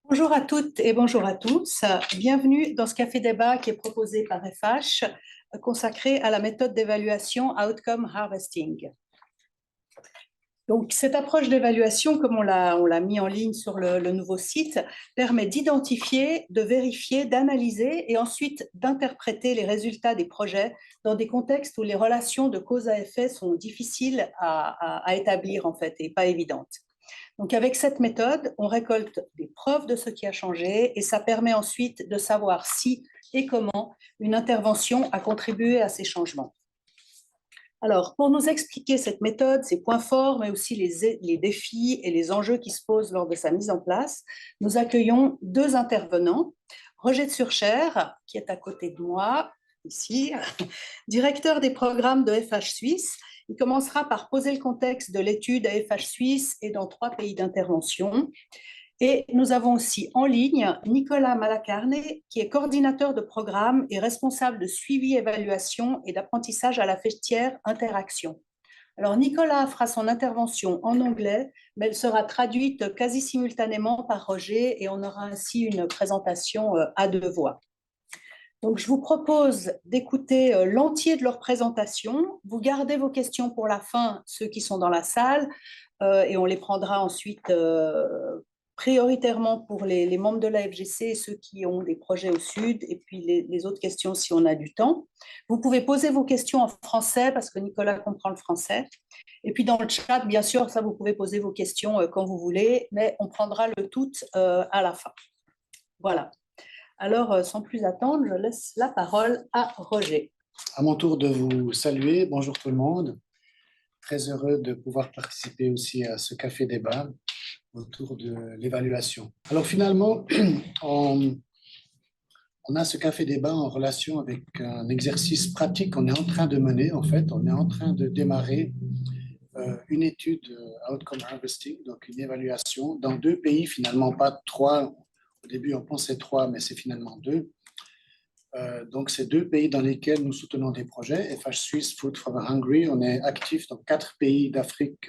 Bonjour à toutes et bonjour à tous. Bienvenue dans ce café débat qui est proposé par FH, consacré à la méthode d'évaluation Outcome Harvesting. Donc, cette approche d'évaluation, comme on l'a mis en ligne sur le nouveau site, permet d'identifier, de vérifier, d'analyser et ensuite d'interpréter les résultats des projets dans des contextes où les relations de cause à effet sont difficiles à établir en fait et pas évidentes. Donc, avec cette méthode, on récolte des preuves de ce qui a changé et ça permet ensuite de savoir si et comment une intervention a contribué à ces changements. Alors, pour nous expliquer cette méthode, ses points forts, mais aussi les défis et les enjeux qui se posent lors de sa mise en place, nous accueillons deux intervenants. Roger de Surchère, qui est à côté de moi, ici, directeur des programmes de FH Suisse. Il commencera par poser le contexte de l'étude à FH Suisse et dans 3 pays d'intervention. Et nous avons aussi en ligne Nicolas Malacarne, qui est coordinateur de programme et responsable de suivi, évaluation et d'apprentissage à la fêtière Interaction. Alors, Nicolas fera son intervention en anglais, mais elle sera traduite quasi simultanément par Roger et on aura ainsi une présentation à 2 voix. Donc, je vous propose d'écouter l'entier de leur présentation. Vous gardez vos questions pour la fin, ceux qui sont dans la salle, et on les prendra ensuite prioritairement pour les membres de la FGC et ceux qui ont des projets au Sud, et puis les autres questions si on a du temps. Vous pouvez poser vos questions en français parce que Nicolas comprend le français. Et puis dans le chat, bien sûr, ça, vous pouvez poser vos questions quand vous voulez, mais on prendra le tout à la fin. Voilà. Alors, sans plus attendre, je laisse la parole à Roger. À mon tour de vous saluer. Bonjour tout le monde. Très heureux de pouvoir participer aussi à ce café débat autour de l'évaluation. Alors finalement, on a ce café débat en relation avec un exercice pratique qu'on est en train de mener. En fait, on est en train de démarrer une étude Outcome Harvesting, donc une évaluation dans 2 pays, finalement pas 3. Au début, on pensait 3, mais c'est finalement 2. Donc, c'est 2 pays dans lesquels nous soutenons des projets. FH Suisse, Food for the Hungry, on est actif dans 4 pays d'Afrique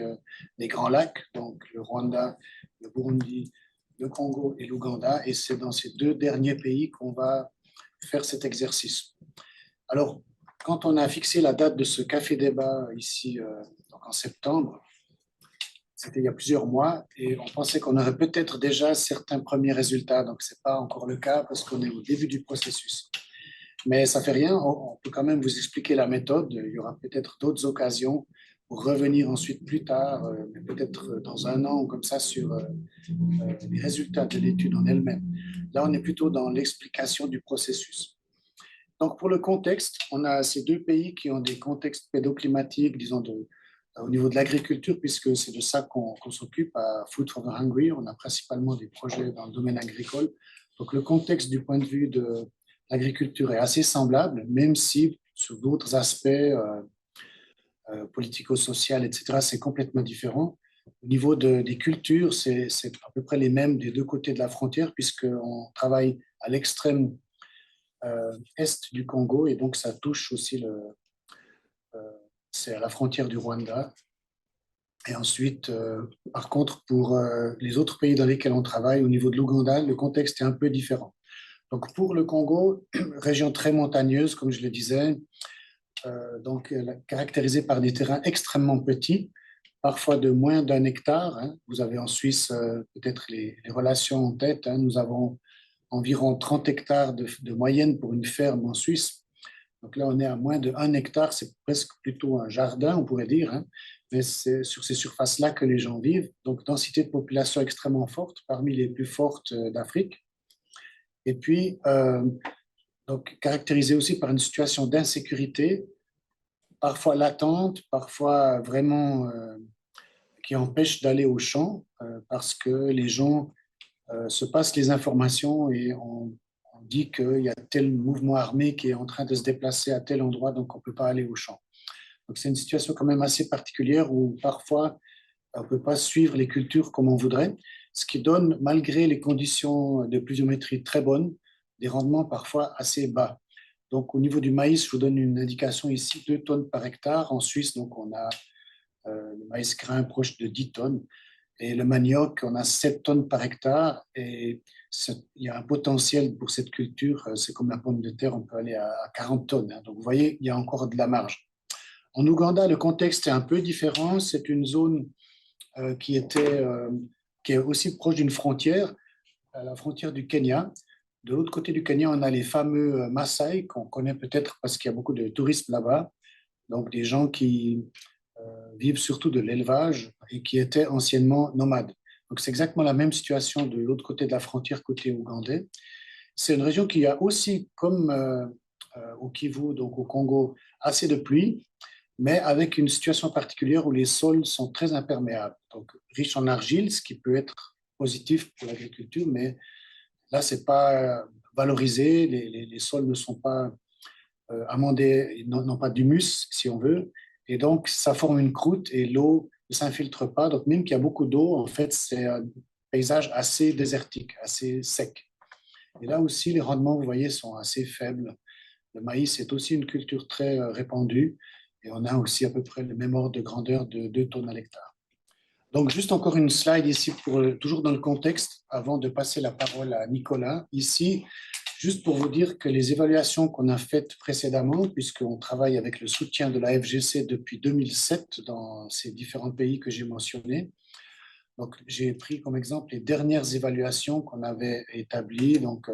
des Grands Lacs, donc le Rwanda, le Burundi, le Congo et l'Ouganda. Et c'est dans ces 2 derniers pays qu'on va faire cet exercice. Alors, quand on a fixé la date de ce café débat ici, donc en septembre, c'était il y a plusieurs mois, et on pensait qu'on aurait peut-être déjà certains premiers résultats. Donc, ce n'est pas encore le cas parce qu'on est au début du processus. Mais ça ne fait rien, on peut quand même vous expliquer la méthode. Il y aura peut-être d'autres occasions pour revenir ensuite plus tard, peut-être dans 1 an ou comme ça, sur les résultats de l'étude en elle-même. Là, on est plutôt dans l'explication du processus. Donc, pour le contexte, on a ces 2 pays qui ont des contextes pédoclimatiques, disons, au niveau de l'agriculture, puisque c'est de ça qu'on s'occupe à Food for the Hungry. On a principalement des projets dans le domaine agricole. Donc, le contexte du point de vue de l'agriculture est assez semblable, même si sur d'autres aspects politico-social, etc., c'est complètement différent. Au niveau des cultures, c'est à peu près les mêmes des 2 côtés de la frontière, puisqu'on travaille à l'extrême est du Congo, et donc ça touche aussi c'est à la frontière du Rwanda. Et ensuite, par contre, pour les autres pays dans lesquels on travaille, au niveau de l'Ouganda, le contexte est un peu différent. Donc pour le Congo, région très montagneuse, comme je le disais, donc caractérisée par des terrains extrêmement petits, parfois de moins d'1 hectare. Hein. Vous avez en Suisse peut-être les relations en tête. Hein. Nous avons environ 30 hectares de moyenne pour une ferme en Suisse. Donc là, on est à moins de 1 hectare, c'est presque plutôt un jardin, on pourrait dire. Hein. Mais c'est sur ces surfaces-là que les gens vivent. Donc densité de population extrêmement forte, parmi les plus fortes d'Afrique. Et puis, donc, caractérisée aussi par une situation d'insécurité, parfois latente, parfois vraiment qui empêche d'aller au champ parce que les gens se passent les informations et on dit qu'il y a tel mouvement armé qui est en train de se déplacer à tel endroit, donc on ne peut pas aller au champ. Donc c'est une situation quand même assez particulière où parfois on ne peut pas suivre les cultures comme on voudrait, ce qui donne, malgré les conditions de pluviométrie très bonnes, des rendements parfois assez bas. Donc, au niveau du maïs, je vous donne une indication ici, 2 tonnes par hectare. En Suisse, donc, on a le maïs grain proche de 10 tonnes. Et le manioc, on a 7 tonnes par hectare et il y a un potentiel pour cette culture. C'est comme la pomme de terre, on peut aller à 40 tonnes. Donc, vous voyez, il y a encore de la marge. En Ouganda, le contexte est un peu différent. C'est une zone qui est aussi proche d'une frontière, à la frontière du Kenya. De l'autre côté du Kenya, on a les fameux Maasai, qu'on connaît peut-être parce qu'il y a beaucoup de tourisme là-bas. Donc, des gens qui vivent surtout de l'élevage et qui étaient anciennement nomades. Donc, c'est exactement la même situation de l'autre côté de la frontière, côté ougandais. C'est une région qui a aussi, comme au Kivu, donc au Congo, assez de pluie, mais avec une situation particulière où les sols sont très imperméables. Donc, riches en argile, ce qui peut être positif pour l'agriculture, mais là, ce n'est pas valorisé. Les sols ne sont pas amendés, n'ont pas d'humus, si on veut. Et donc, ça forme une croûte et l'eau ne s'infiltre pas. Donc, même qu'il y a beaucoup d'eau, en fait, c'est un paysage assez désertique, assez sec. Et là aussi, les rendements, vous voyez, sont assez faibles. Le maïs est aussi une culture très répandue et on a aussi à peu près le même ordre de grandeur de 2 tonnes à l'hectare. Donc, juste encore une slide ici, toujours dans le contexte, avant de passer la parole à Nicolas. Ici, juste pour vous dire que les évaluations qu'on a faites précédemment, puisqu'on travaille avec le soutien de la FGC depuis 2007 dans ces différents pays que j'ai mentionnés. Donc, j'ai pris comme exemple les dernières évaluations qu'on avait établies, donc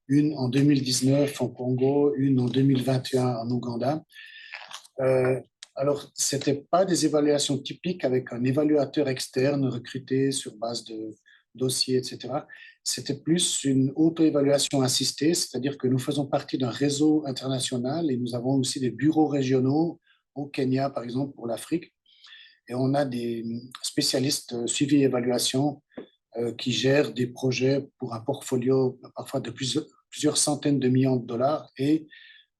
une en 2019 au Congo, une en 2021 en Ouganda. Alors, ce n'était pas des évaluations typiques avec un évaluateur externe recruté sur base de dossiers, etc. C'était plus une auto-évaluation assistée, c'est-à-dire que nous faisons partie d'un réseau international et nous avons aussi des bureaux régionaux au Kenya, par exemple, pour l'Afrique. Et on a des spécialistes suivi et évaluation qui gèrent des projets pour un portfolio parfois de plusieurs centaines de millions de dollars. Et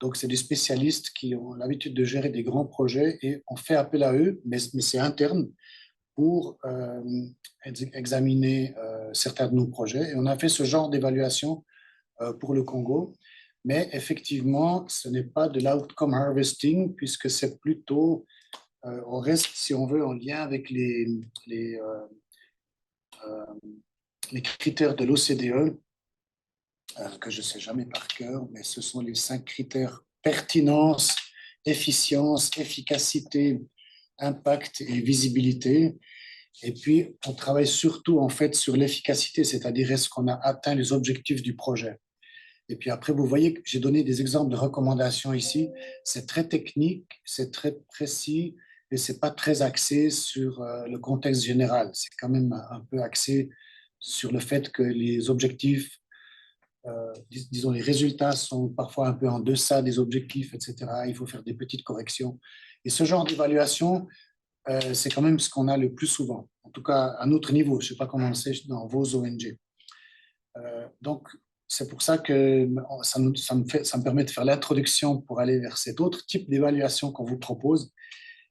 donc, c'est des spécialistes qui ont l'habitude de gérer des grands projets et on fait appel à eux, mais c'est interne, pour examiner certains de nos projets. Et on a fait ce genre d'évaluation pour le Congo. Mais effectivement, ce n'est pas de l'outcome harvesting, puisque c'est plutôt, on reste, si on veut, en lien avec les critères de l'OCDE, que je ne sais jamais par cœur, mais ce sont les 5 critères: pertinence, efficience, efficacité, impact et visibilité. Et puis, on travaille surtout en fait sur l'efficacité, c'est-à-dire est-ce qu'on a atteint les objectifs du projet. Et puis après, vous voyez que j'ai donné des exemples de recommandations ici. C'est très technique, c'est très précis, et c'est pas très axé sur le contexte général. C'est quand même un peu axé sur le fait que les objectifs, disons, les résultats sont parfois un peu en deçà des objectifs, etc. Il faut faire des petites corrections. Et ce genre d'évaluation, c'est quand même ce qu'on a le plus souvent, en tout cas à notre niveau. Je ne sais pas comment c'est dans vos ONG. Donc, c'est pour ça que ça me permet de faire l'introduction pour aller vers cet autre type d'évaluation qu'on vous propose,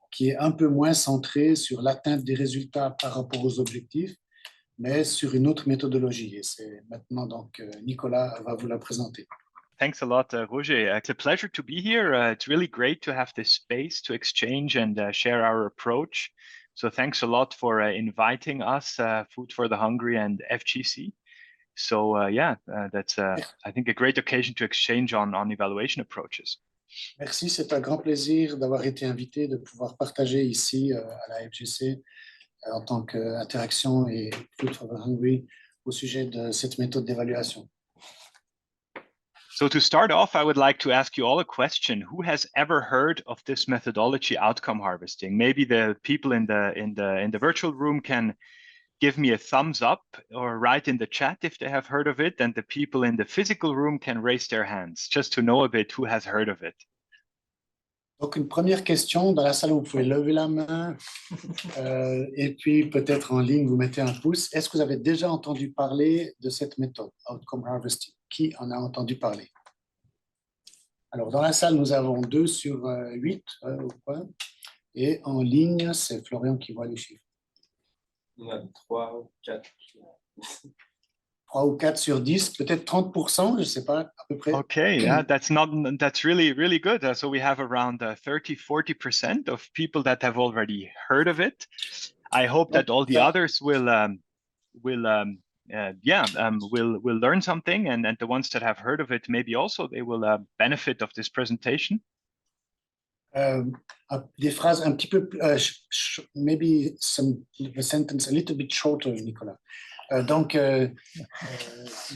qui est un peu moins centré sur l'atteinte des résultats par rapport aux objectifs, mais sur une autre méthodologie. Et c'est maintenant donc Nicolas va vous la présenter. Thanks a lot, Roger. It's a pleasure to be here. It's really great to have this space to exchange and share our approach. So thanks a lot for inviting us, Food for the Hungry and FGC. So that's I think a great occasion to exchange on evaluation approaches. Merci, c'est un grand plaisir d'avoir été invité, de pouvoir partager ici à la FGC en tant qu'interaction et Food for the Hungry au sujet de cette méthode d'évaluation. So to start off, I would like to ask you all a question. Who has ever heard of this methodology, outcome harvesting? Maybe the people in the virtual room can give me a thumbs up or write in the chat if they have heard of it, and the people in the physical room can raise their hands just to know a bit who has heard of it. Donc, une première question, dans la salle, vous pouvez lever la main et puis peut-être en ligne, vous mettez un pouce. Est-ce que vous avez déjà entendu parler de cette méthode, Outcome Harvesting? Qui en a entendu parler? Alors, dans la salle, nous avons 2 sur 8 au point. Et en ligne, c'est Florian qui voit les chiffres. Il y en a 3 ou 4. 3 ou 4 sur 10, peut-être 30%, je ne sais pas, à peu près. Okay, yeah, that's really, really good. So we have around 30-40% of people that have already heard of it. I hope that all the Yeah. others will learn something, and the ones that have heard of it, maybe also they will benefit of this presentation. Des phrases un petit peu, maybe a sentence a little bit shorter, Nicolas.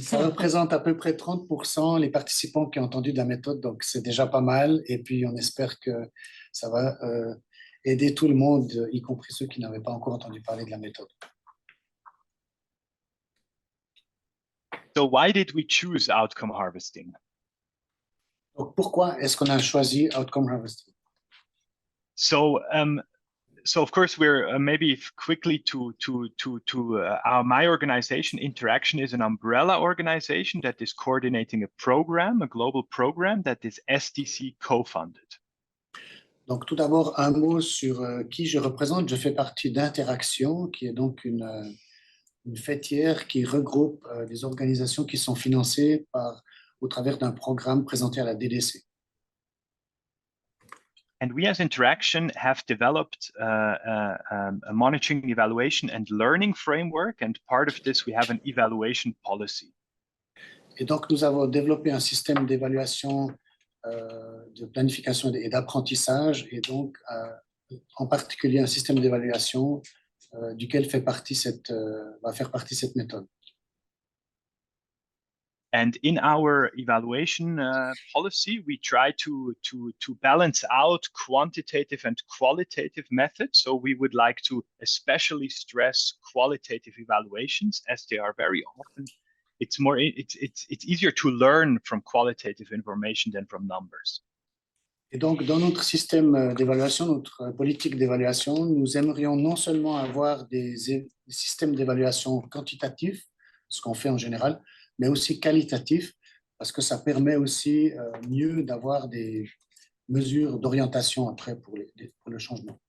Ça représente à peu près 30% les participants qui ont entendu de la méthode, donc c'est déjà pas mal. Et puis, on espère que ça va aider tout le monde, y compris ceux qui n'avaient pas encore entendu parler de la méthode. So why did we choose outcome harvesting? Donc, pourquoi est-ce qu'on a choisi Outcome Harvesting? So of course we're maybe quickly my organization Interaction is an umbrella organization that is coordinating a global program that is SDC co-funded. Donc tout d'abord un mot sur qui je représente. Je fais partie d'Interaction, qui est donc une fêtière qui regroupe des organisations qui sont financées au travers d'un programme présenté à la DDC. And we as Interaction have developed a monitoring, evaluation and learning framework, and part of this we have an evaluation policy. Et donc nous avons développé un système d'évaluation, de planification et d'apprentissage, et donc en particulier un système d'évaluation duquel va faire partie cette méthode. And in our evaluation policy, we try to balance out quantitative and qualitative methods. So we would like to especially stress qualitative evaluations, as they are very often. It's easier to learn from qualitative information than from numbers. Et donc, dans notre système d'évaluation, notre politique d'évaluation, nous aimerions non seulement avoir des systèmes d'évaluation quantitatifs, ce qu'on fait en général, mais aussi qualitatif, parce que ça permet aussi mieux d'avoir des mesures d'orientation après pour le changement.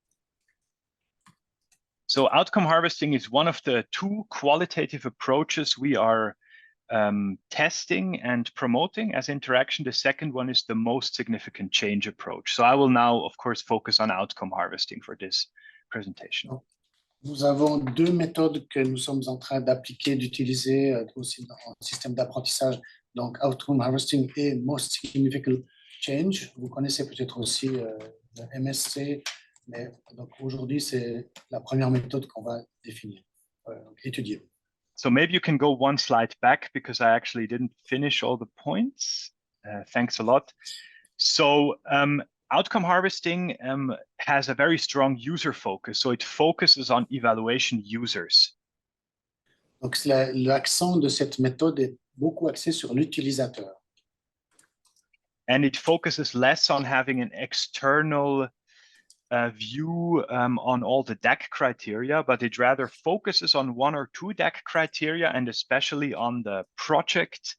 So outcome harvesting is one of the two qualitative approaches we are testing and promoting as Interaction. The second one is the most significant change approach. So I will now, of course, focus on outcome harvesting for this presentation. Nous avons deux méthodes que nous sommes en train d'appliquer, d'utiliser aussi dans le système d'apprentissage, donc Outcome Harvesting et Most Significant Change. Vous connaissez peut-être aussi le MSC, mais donc aujourd'hui, c'est la première méthode qu'on va définir, étudier. So maybe you can go one slide back because I actually didn't finish all the points. Thanks a lot. So outcome harvesting has a very strong user focus. So it focuses on evaluation users. Donc l'accent de cette méthode est beaucoup axé sur l'utilisateur. And it focuses less on having an external view on all the DAC criteria, but it rather focuses on one or two DAC criteria, and especially on the project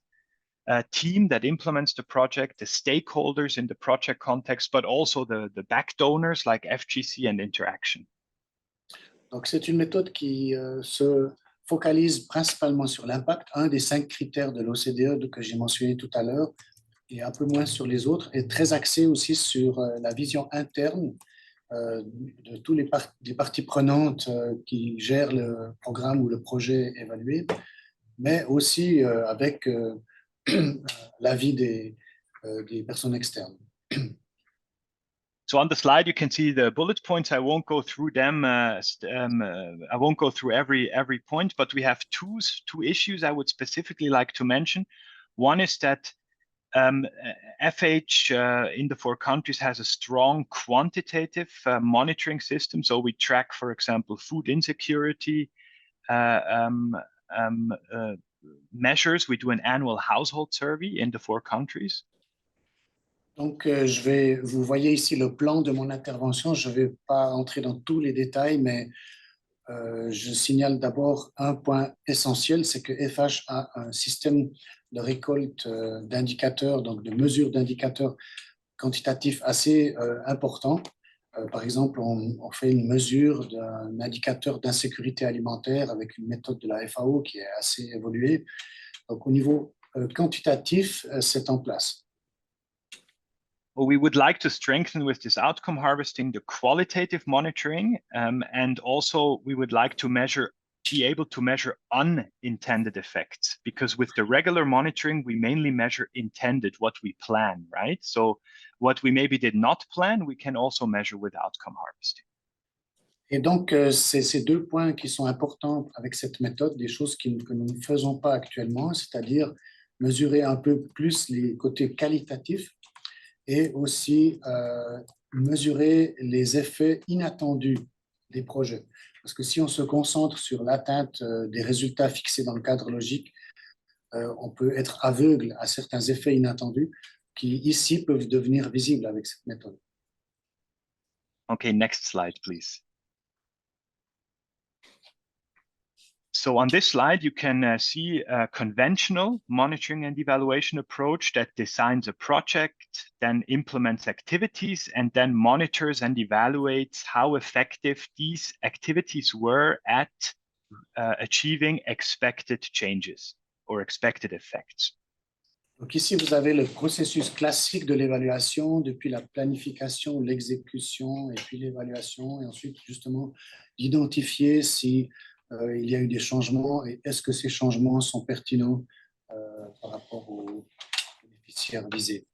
team that implements the project, the stakeholders in the project context, but also the back donors like FGC and Interaction. Donc c'est une méthode qui se focalise principalement sur l'impact, un des 5 critères de l'OCDE que j'ai mentionné tout à l'heure, et un peu moins sur les autres, et très axé aussi sur la vision interne de tous les parties prenantes qui gèrent le programme ou le projet évalué, mais aussi avec l'avis des personnes externes. So on the slide, you can see the bullet points. I won't go through them. I won't go through every point, but we have two issues I would specifically like to mention. One is that FH in the 4 countries has a strong quantitative monitoring system. So we track, for example, food insecurity measures. We do an annual household survey in the 4 countries. Donc, vous voyez ici le plan de mon intervention. Je ne vais pas entrer dans tous les détails, mais je signale d'abord un point essentiel, c'est que FH a un système de récolte d'indicateurs, donc de mesures d'indicateurs quantitatifs assez important. Par exemple, on fait une mesure d'un indicateur d'insécurité alimentaire avec une méthode de la FAO qui est assez évoluée. Donc, au niveau quantitatif, c'est en place. we would like to strengthen with this outcome harvesting the qualitative monitoring, and also we would like to be able to measure unintended effects, because with the regular monitoring, we mainly measure intended, what we plan, right? So what we maybe did not plan, we can also measure with outcome harvesting. Et donc, c'est ces deux points qui sont importants avec cette méthode, des choses que nous ne faisons pas actuellement, c'est-à-dire mesurer un peu plus les côtés qualitatifs et aussi mesurer les effets inattendus des projets. Parce que si on se concentre sur l'atteinte des résultats fixés dans le cadre logique, on peut être aveugle à certains effets inattendus qui, ici, peuvent devenir visibles avec cette méthode. Okay, next slide, please. So on this slide, you can see a conventional monitoring and evaluation approach that designs a project, then implements activities, and then monitors and evaluates how effective these activities were at achieving expected changes or expected effects. Donc ici, vous avez le processus classique de l'évaluation, depuis la planification, l'exécution, et puis l'évaluation, et ensuite, justement, d'identifier si il y a eu des changements et est-ce que ces changements sont pertinents par rapport aux bénéficiaires visés.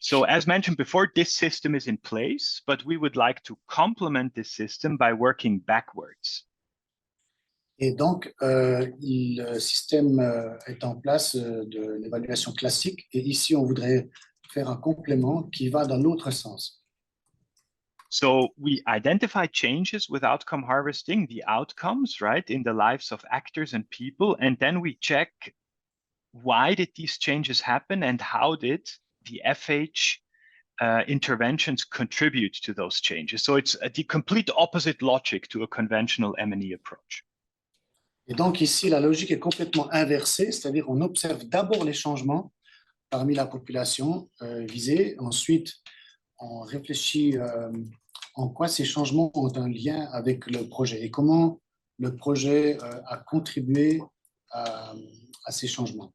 So as mentioned before, this system is in place, but we would like to complement this system by working backwards. Et donc, le système est en place de l'évaluation classique, et ici, on voudrait faire un complément qui va dans l'autre sens. So we identify changes with outcome harvesting, the outcomes, right, in the lives of actors and people, and then we check why did these changes happen and how did the FH interventions contribute to those changes. So it's the complete opposite logic to a conventional M&E approach. Et donc ici, la logique est complètement inversée, c'est-à-dire on observe d'abord les changements parmi la population visée, ensuite on réfléchit en quoi ces changements ont un lien avec le projet et comment le projet a contribué à ces changements.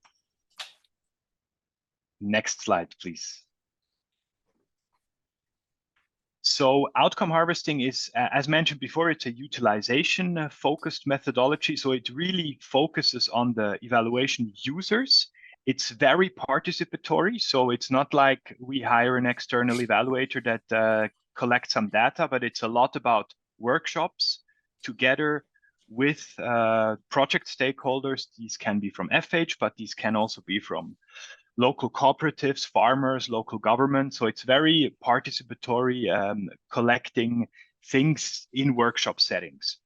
Next slide, please. So outcome harvesting is, as mentioned before, it's a utilization-focused methodology. So it really focuses on the evaluation users. It's very participatory. So it's not like we hire an external evaluator that collect some data, but it's a lot about workshops together with project stakeholders. These can be from FH, but these can also be from local cooperatives, farmers, local government. So it's very participatory, collecting things in workshop settings.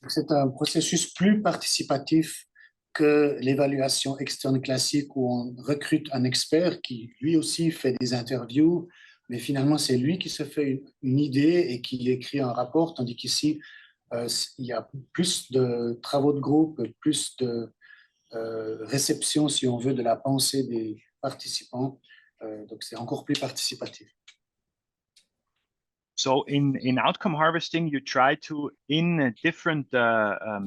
C'est un processus plus participatif que l'évaluation externe classique où on recrute un expert qui lui aussi fait des interviews, mais finalement, c'est lui qui se fait une idée et qui écrit un rapport, tandis qu'ici, il y a plus de travaux de groupe, plus de réception, si on veut, de la pensée des participants. Donc, c'est encore plus participatif. So in outcome harvesting, you try to, in different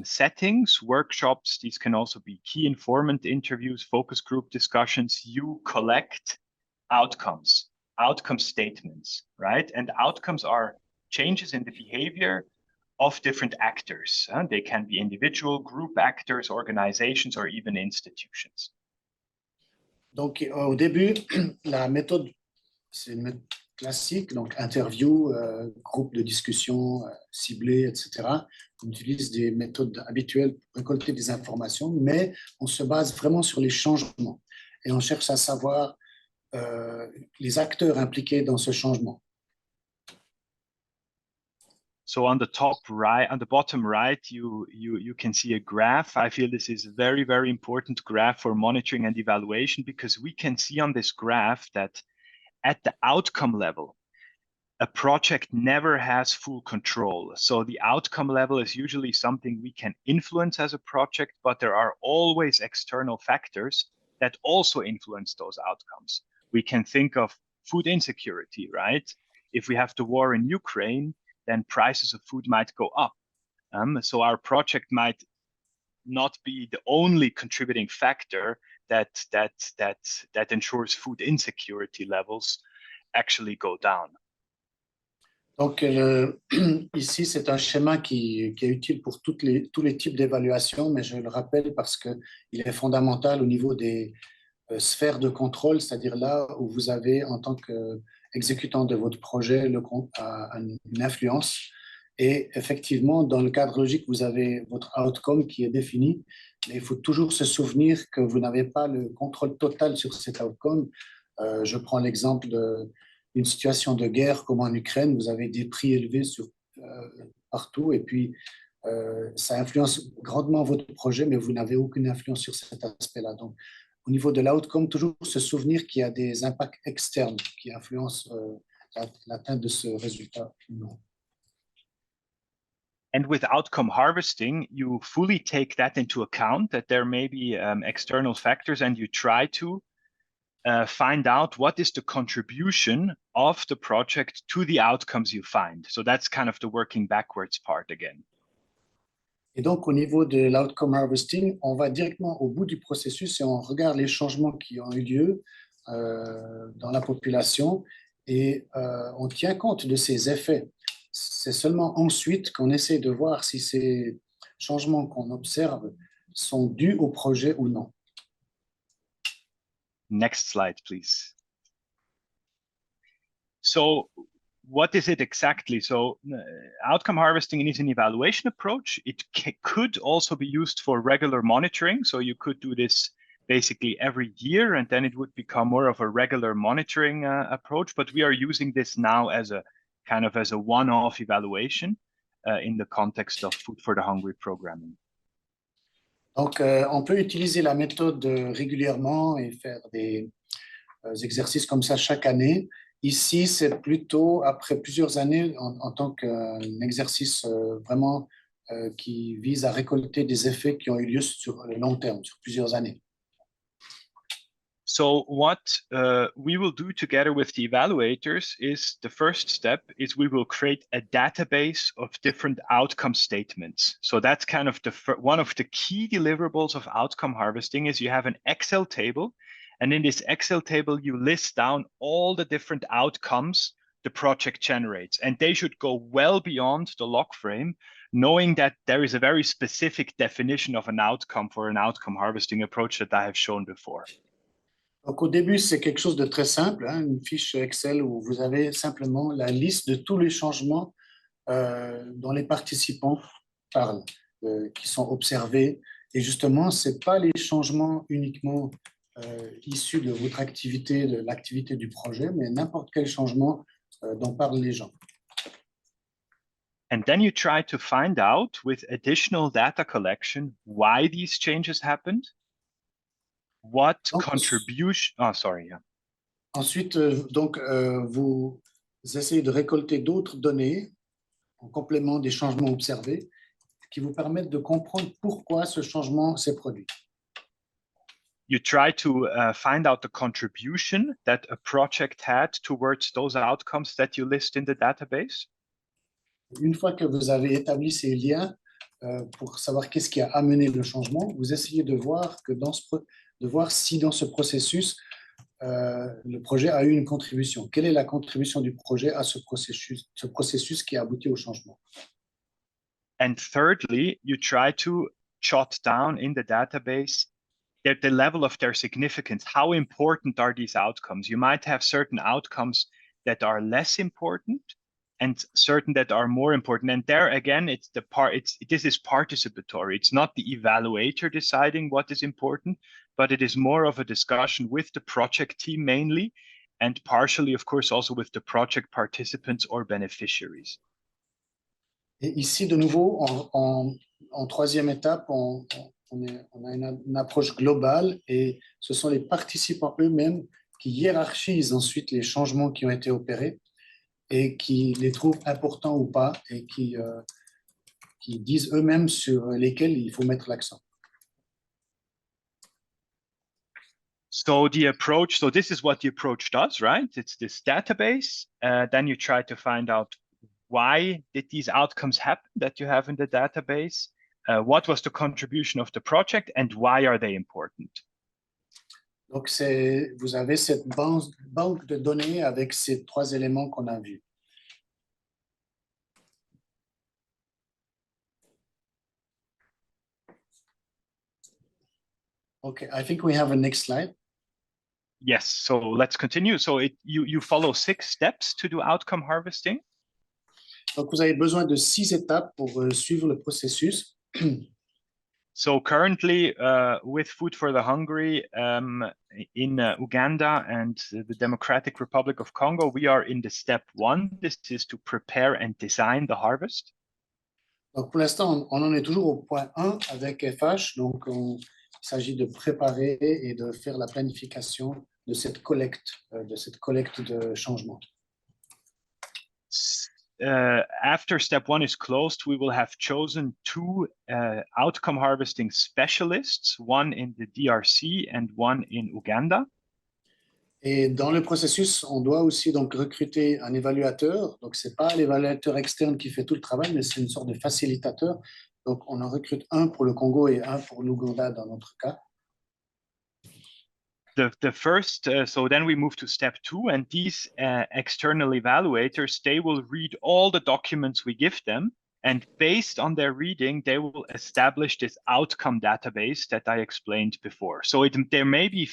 settings, workshops, these can also be key informant interviews, focus group discussions, you collect outcomes. Outcome statements, right? And outcomes are changes in the behavior of different actors. They can be individual, group actors, organizations, or even institutions. Donc, au début, la méthode, c'est une méthode classique, donc interview, groupe de discussion ciblé, etc. On utilise des méthodes habituelles pour récolter des informations, mais on se base vraiment sur les changements et on cherche à savoir les acteurs impliqués dans ce changement. So on the top right, on the bottom right, you can see a graph. I feel this is a very, very important graph for monitoring and evaluation, because we can see on this graph that at the outcome level, a project never has full control. So the outcome level is usually something we can influence as a project, but there are always external factors that also influence those outcomes. We can think of food insecurity, right? If we have the war in Ukraine, then prices of food might go up. So our project might not be the only contributing factor that ensures food insecurity levels actually go down. Donc, ici, c'est un schéma qui est utile pour tous les types d'évaluation, mais je le rappelle parce qu'il est fondamental au niveau des sphères de contrôle, c'est-à-dire là où vous avez, en tant qu'exécutant de votre projet, une influence. Et effectivement, dans le cadre logique, vous avez votre outcome qui est défini, mais il faut toujours se souvenir que vous n'avez pas le contrôle total sur cet outcome. Je prends l'exemple d'une situation de guerre comme en Ukraine, vous avez des prix élevés partout et puis ça influence grandement votre projet, mais vous n'avez aucune influence sur cet aspect-là. Donc, au niveau de l'outcome, toujours se souvenir qu'il y a des impacts externes qui influencent l'atteinte de ce résultat ou non. And with outcome harvesting, you fully take that into account, that there may be external factors, and you try to find out what is the contribution of the project to the outcomes you find. So that's kind of the working backwards part again. Et donc, au niveau de l'outcome harvesting, on va directement au bout du processus et on regarde les changements qui ont eu lieu dans la population et on tient compte de ces effets. C'est seulement ensuite qu'on essaie de voir si ces changements qu'on observe sont dus au projet ou non. Next slide, please. So what is it exactly? So outcome harvesting is an evaluation approach. It could also be used for regular monitoring. So you could do this basically every year, and then it would become more of a regular monitoring approach. But we are using this now as a kind of as a one-off evaluation in the context of Food for the Hungry programming. Donc, on peut utiliser la méthode régulièrement et faire des exercices comme ça chaque année. Ici, c'est plutôt après plusieurs années en tant qu'un exercice vraiment qui vise à récolter des effets qui ont eu lieu sur le long terme, sur plusieurs années. So what we will do together with the evaluators is the first step is we will create a database of different outcome statements. So that's kind of one of the key deliverables of outcome harvesting is you have an Excel table. And in this Excel table, you list down all the different outcomes the project generates. And they should go well beyond the log frame, knowing that there is a very specific definition of an outcome for an outcome harvesting approach that I have shown before. Donc, au début, c'est quelque chose de très simple, hein, une fiche Excel où vous avez simplement la liste de tous les changements dont les participants parlent, qui sont observés. Et justement, ce n'est pas les changements uniquement issus de votre activité, de l'activité du projet, mais n'importe quel changement dont parlent les gens. And then you try to find out with additional data collection why these changes happened. What contribution? Oh, sorry. Yeah. Ensuite, vous essayez de récolter d'autres données en complément des changements observés qui vous permettent de comprendre pourquoi ce changement s'est produit. You try to find out the contribution that a project had towards those outcomes that you list in the database. Une fois que vous avez établi ces liens pour savoir qu'est-ce qui a amené le changement, vous essayez de voir si dans ce processus, le projet a eu une contribution. Quelle est la contribution du projet à ce processus qui a abouti au changement? And thirdly, you try to jot down in the database the level of their significance. How important are these outcomes? You might have certain outcomes that are less important and certain that are more important. And there again, this is participatory. It's not the evaluator deciding what is important, but it is more of a discussion with the project team mainly, and partially, of course, also with the project participants or beneficiaries. Et ici, de nouveau, en troisième étape, on a une approche globale et ce sont les participants eux-mêmes qui hiérarchisent ensuite les changements qui ont été opérés et qui les trouvent importants ou pas et qui disent eux-mêmes sur lesquels il faut mettre l'accent. So this is what the approach does, right? It's this database. Then you try to find out why did these outcomes happen that you have in the database? What was the contribution of the project and why are they important? Donc, vous avez cette banque de données avec ces trois éléments qu'on a vus. Okay, I think we have a next slide. Yes, so let's continue. So you follow 6 steps to do outcome harvesting. Donc, vous avez besoin de 6 étapes pour suivre le processus. So currently, with Food for the Hungry in Uganda and the Democratic Republic of Congo, we are in the step 1. This is to prepare and design the harvest. Donc, pour l'instant, on en est toujours au point 1 avec FH. Donc, il s'agit de préparer et de faire la planification de cette collecte de changement. After step 1 is closed, we will have chosen 2 outcome harvesting specialists, one in the DRC and one in Uganda. Et dans le processus, on doit aussi donc recruter un évaluateur. Donc, ce n'est pas l'évaluateur externe qui fait tout le travail, mais c'est une sorte de facilitateur. Donc, on en recrute un pour le Congo et un pour l'Ouganda dans notre cas. The first, so then we move to step 2, and these external evaluators, they will read all the documents we give them, and based on their reading, they will establish this outcome database that I explained before. So there may be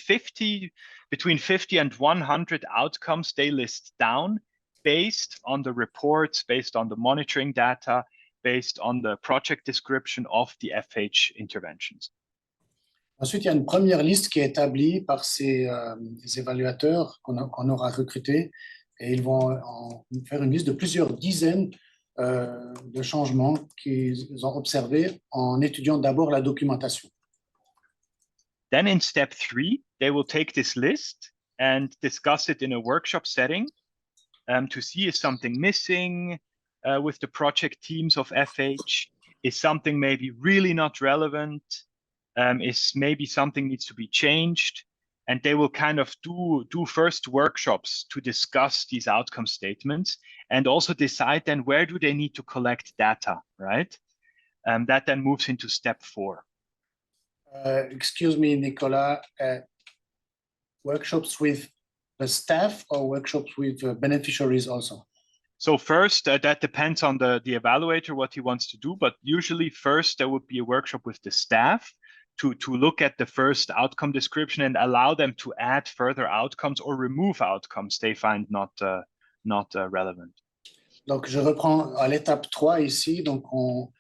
between 50 and 100 outcomes they list down based on the reports, based on the monitoring data, based on the project description of the FH interventions. Ensuite, il y a une première liste qui est établie par ces évaluateurs qu'on aura recrutés et ils vont faire une liste de plusieurs dizaines de changements qu'ils ont observés en étudiant d'abord la documentation. Then in step 3, they will take this list and discuss it in a workshop setting to see is something missing with the project teams of FH, is something maybe really not relevant, is maybe something needs to be changed, and they will kind of do first workshops to discuss these outcome statements and also decide then where do they need to collect data, right? That then moves into step 4. Excuse me, Nicolas, workshops with the staff or workshops with beneficiaries also? So first, that depends on the evaluator, what he wants to do, but usually first there would be a workshop with the staff to look at the first outcome description and allow them to add further outcomes or remove outcomes they find not relevant. Donc, je reprends à l'étape 3 ici. Donc, on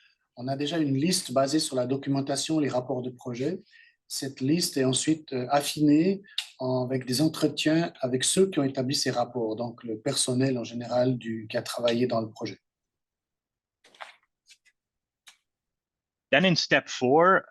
a déjà une liste basée sur la documentation, les rapports de projet. Cette liste est ensuite affinée avec des entretiens avec ceux qui ont établi ces rapports, donc le personnel en général qui a travaillé dans le projet. Then in step 4,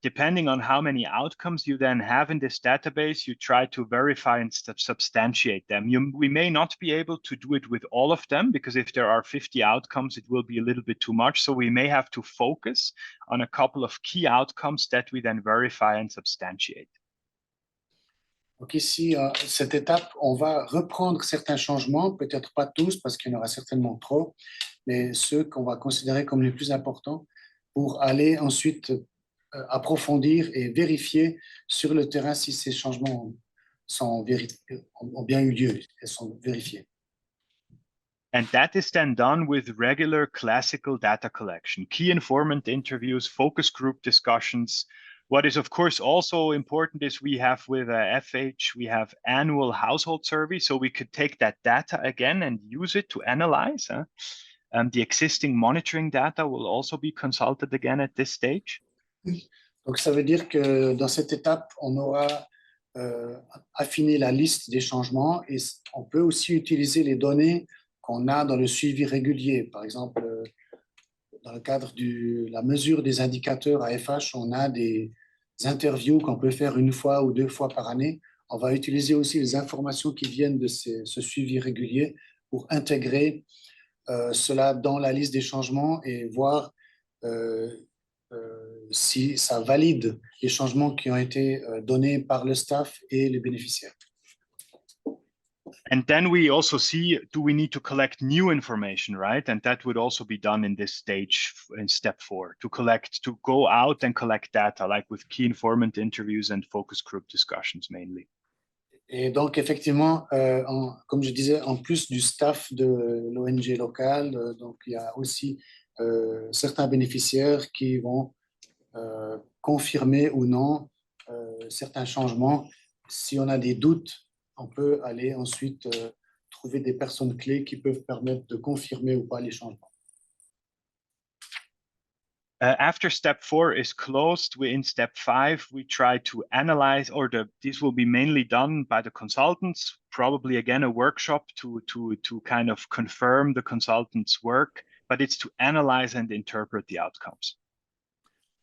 depending on how many outcomes you then have in this database, you try to verify and substantiate them. We may not be able to do it with all of them because if there are 50 outcomes, it will be a little bit too much. So we may have to focus on a couple of key outcomes that we then verify and substantiate. Donc ici, cette étape, on va reprendre certains changements, peut-être pas tous parce qu'il y en aura certainement trop, mais ceux qu'on va considérer comme les plus importants pour aller ensuite approfondir et vérifier sur le terrain si ces changements ont bien eu lieu et sont vérifiés. And that is then done with regular classical data collection, key informant interviews, focus group discussions. What is of course also important is we have with FH, we have annual household surveys, so we could take that data again and use it to analyze. The existing monitoring data will also be consulted again at this stage. Donc, ça veut dire que dans cette étape, on aura affiné la liste des changements et on peut aussi utiliser les données qu'on a dans le suivi régulier. Par exemple, dans le cadre de la mesure des indicateurs à FH, on a des interviews qu'on peut faire 1 fois ou 2 fois par année. On va utiliser aussi les informations qui viennent de ce suivi régulier pour intégrer cela dans la liste des changements et voir si ça valide les changements qui ont été donnés par le staff et les bénéficiaires. And then we also see, do we need to collect new information, right? And that would also be done in this stage in step 4, to go out and collect data, like with key informant interviews and focus group discussions mainly. Et donc, effectivement, comme je disais, en plus du staff de l'ONG locale, donc il y a aussi certains bénéficiaires qui vont confirmer ou non certains changements. Si on a des doutes, on peut aller ensuite trouver des personnes clés qui peuvent permettre de confirmer ou pas les changements. After step 4 is closed, in step 5, we try to analyze, this will be mainly done by the consultants, probably again a workshop to kind of confirm the consultants' work, but it's to analyze and interpret the outcomes.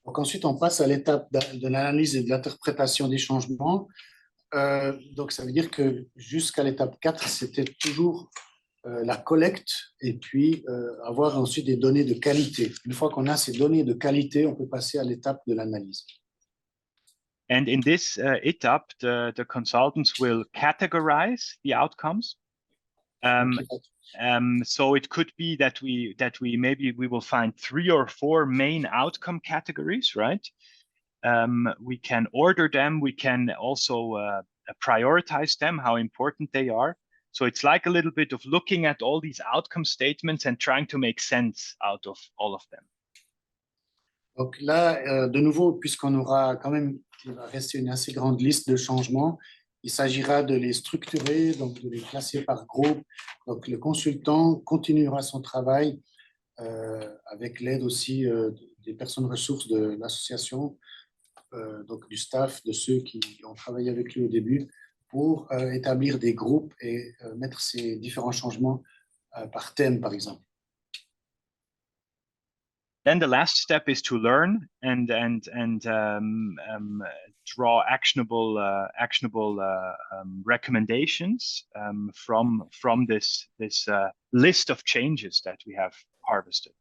Donc ensuite, on passe à l'étape de l'analyse et de l'interprétation des changements. Donc ça veut dire que jusqu'à l'étape 4, c'était toujours la collecte et puis avoir ensuite des données de qualité. Une fois qu'on a ces données de qualité, on peut passer à l'étape de l'analyse. And in this étape, the consultants will categorize the outcomes. So it could be that we maybe we will find 3 or 4 main outcome categories, right? We can order them. We can also prioritize them, how important they are. So it's like a little bit of looking at all these outcome statements and trying to make sense out of all of them. Donc là, de nouveau, puisqu'on aura quand même, il va rester une assez grande liste de changements, il s'agira de les structurer, donc de les classer par groupe. Donc le consultant continuera son travail avec l'aide aussi des personnes ressources de l'association, donc du staff, de ceux qui ont travaillé avec lui au début, pour établir des groupes et mettre ces différents changements par thème, par exemple. Then the last step is to learn and draw actionable recommendations from this list of changes that we have harvested.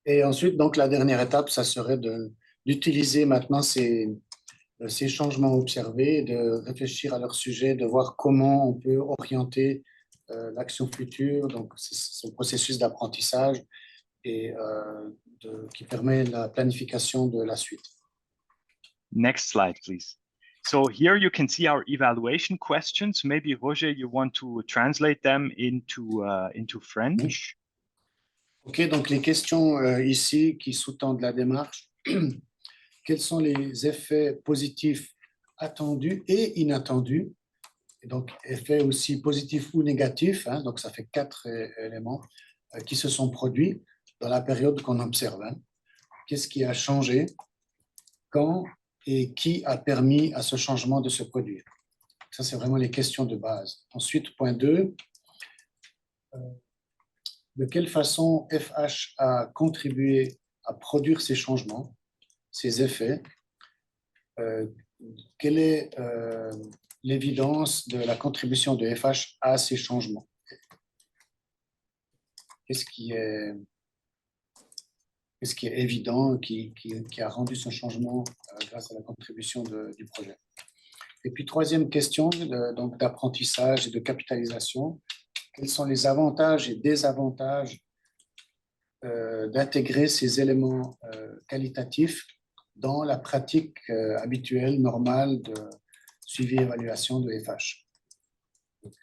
Et ensuite, donc la dernière étape, ça serait d'utiliser maintenant ces changements observés, de réfléchir à leur sujet, de voir comment on peut orienter l'action future, donc c'est le processus d'apprentissage et qui permet la planification de la suite. Next slide, please. So here you can see our evaluation questions. Maybe Roger, you want to translate them into French? OK, donc les questions ici qui sous-tendent la démarche. Quels sont les effets positifs attendus et inattendus? Et donc, effets aussi positifs ou négatifs, hein, donc ça fait 4 éléments qui se sont produits dans la période qu'on observe. Hein. Qu'est-ce qui a changé? Quand et qui a permis à ce changement de se produire? Ça, c'est vraiment les questions de base. Ensuite, point 2, de quelle façon FH a contribué à produire ces changements, ces effets? Quelle est l'évidence de la contribution de FH à ces changements? Qu'est-ce qui est évident, qui a rendu ce changement grâce à la contribution du projet? Et puis, troisième question, donc d'apprentissage et de capitalisation. Quels sont les avantages et désavantages d'intégrer ces éléments qualitatifs dans la pratique habituelle, normale de suivi et évaluation de FH? Donc,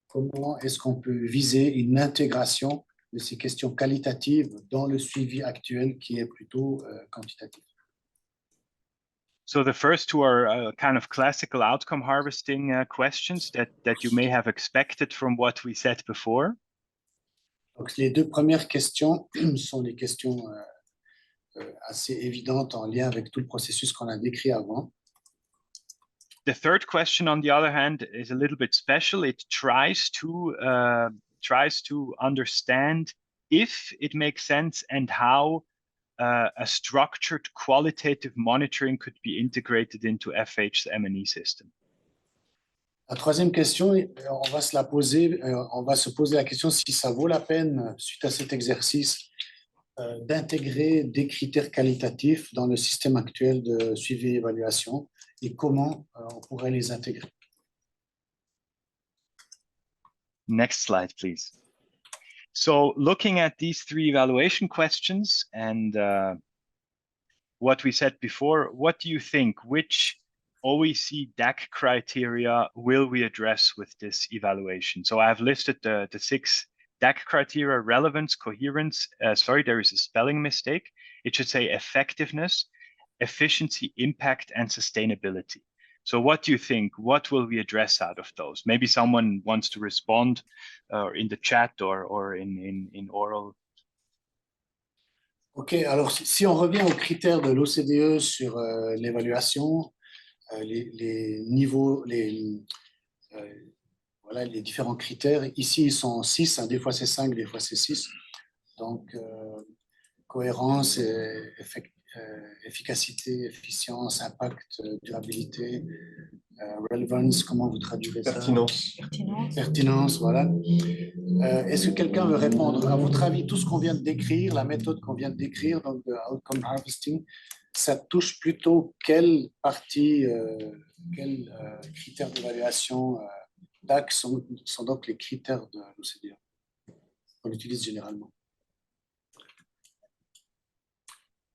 comment est-ce qu'on peut viser une intégration de ces questions qualitatives dans le suivi actuel qui est plutôt quantitatif? So the first two are kind of classical outcome harvesting questions that you may have expected from what we said before. Donc, les deux premières questions sont des questions assez évidentes en lien avec tout le processus qu'on a décrit avant. The third question, on the other hand, is a little bit special. It tries to understand if it makes sense and how a structured qualitative monitoring could be integrated into FH's M&E system. La troisième question, on va se poser la question si ça vaut la peine, suite à cet exercice, d'intégrer des critères qualitatifs dans le système actuel de suivi et évaluation et comment on pourrait les intégrer. Next slide, please. So looking at these three evaluation questions and what we said before, what do you think? Which OEC DAC criteria will we address with this evaluation? So I've listed the 6 DAC criteria: relevance, coherence. Sorry, there is a spelling mistake. It should say effectiveness, efficiency, impact, and sustainability. So what do you think? What will we address out of those? Maybe someone wants to respond in the chat or in oral. OK, alors si on revient aux critères de l'OCDE sur l'évaluation, les niveaux, voilà, les différents critères, ici ils sont 6, hein, des fois c'est 5, des fois c'est 6. Donc, cohérence, efficacité, efficience, impact, durabilité, relevance, comment vous traduirez ça? Pertinence. Pertinence, voilà. Est-ce que quelqu'un veut répondre? À votre avis, tout ce qu'on vient de décrire, la méthode qu'on vient de décrire, donc de outcome harvesting, ça touche plutôt quelle partie, quels critères d'évaluation DAC sont donc les critères de l'OCDE qu'on utilise généralement?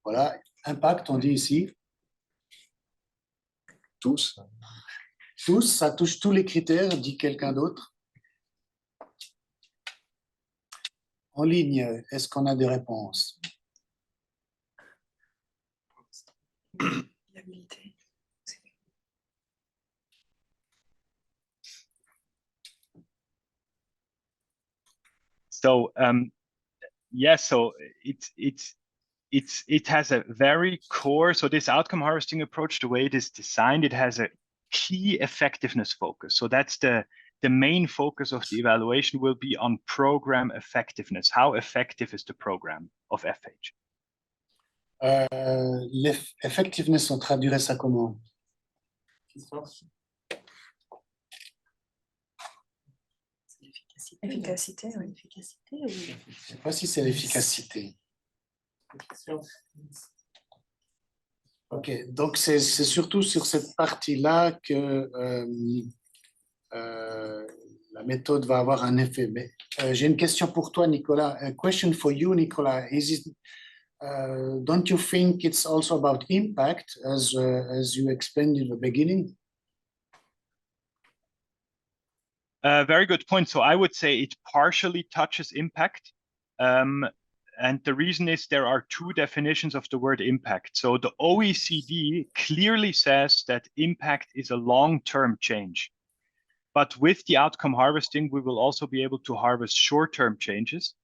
Voilà, impact, on dit ici. Tous. Tous, ça touche tous les critères, dit quelqu'un d'autre. En ligne, est-ce qu'on a des réponses? So yes, so it has a very core, so this outcome harvesting approach, the way it is designed, it has a key effectiveness focus. So that's the main focus of the evaluation will be on program effectiveness. How effective is the program of FH? L'effectiveness, on traduirait ça comment? Efficacité, oui. Efficacité, oui. Je ne sais pas si c'est l'efficacité. OK, donc c'est surtout sur cette partie-là que la méthode va avoir un effet. Mais j'ai une question pour toi, Nicolas. A question for you, Nicolas. Don't you think it's also about impact, as you explained in the beginning? Very good point. So I would say it partially touches impact. And the reason is there are 2 definitions of the word impact. So the OECD clearly says that impact is a long-term change. But with the outcome harvesting, we will also be able to harvest short-term changes.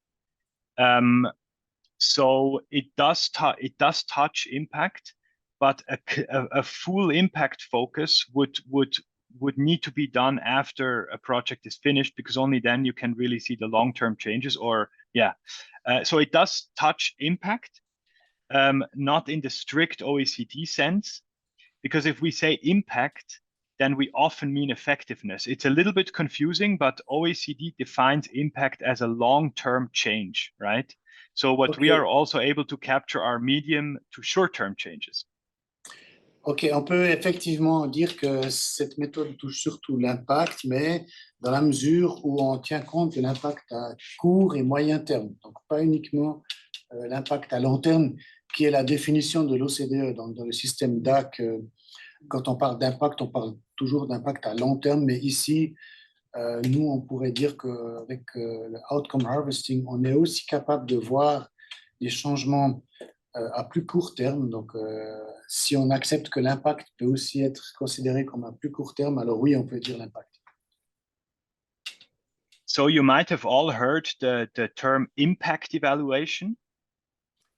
So it does touch impact, but a full impact focus would need to be done after a project is finished, because only then you can really see the long-term changes. Or so it does touch impact, not in the strict OECD sense, because if we say impact, then we often mean effectiveness. It's a little bit confusing, but OECD defines impact as a long-term change, right? So what we are also able to capture are medium to short-term changes. OK, on peut effectivement dire que cette méthode touche surtout l'impact, mais dans la mesure où on tient compte de l'impact à court et moyen terme. Donc, pas uniquement l'impact à long terme, qui est la définition de l'OCDE. Donc, dans le système DAC, quand on parle d'impact, on parle toujours d'impact à long terme, mais ici, nous, on pourrait dire qu'avec le outcome harvesting, on est aussi capable de voir des changements à plus court terme. Donc, si on accepte que l'impact peut aussi être considéré comme à plus court terme, alors oui, on peut dire l'impact. So you might have all heard the term impact evaluation.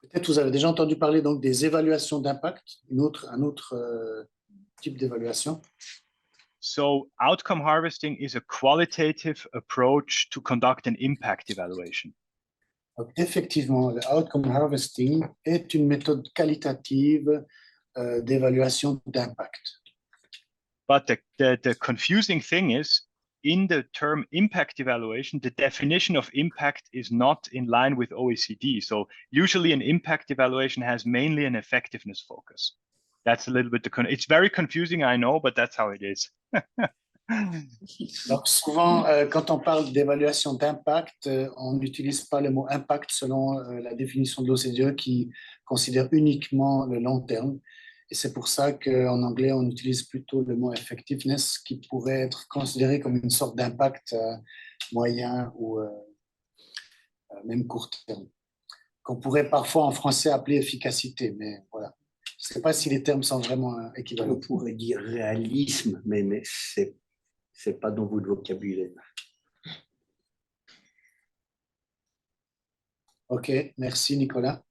Peut-être vous avez déjà entendu parler donc des évaluations d'impact, un autre type d'évaluation. So outcome harvesting is a qualitative approach to conduct an impact evaluation. Donc, effectivement, le outcome harvesting est une méthode qualitative d'évaluation d'impact. But the confusing thing is, in the term impact evaluation, the definition of impact is not in line with OECD. So usually an impact evaluation has mainly an effectiveness focus. That's a little bit, it's very confusing, I know, but that's how it is. Donc souvent, quand on parle d'évaluation d'impact, on n'utilise pas le mot impact selon la définition de l'OCDE qui considère uniquement le long terme. Et c'est pour ça qu'en anglais, on utilise plutôt le mot effectiveness qui pourrait être considéré comme une sorte d'impact moyen ou même court terme, qu'on pourrait parfois en français appeler efficacité, mais voilà. Je ne sais pas si les termes sont vraiment équivalents. On pourrait dire réalisme, mais c'est pas dans votre vocabulaire. OK, merci Nicolas.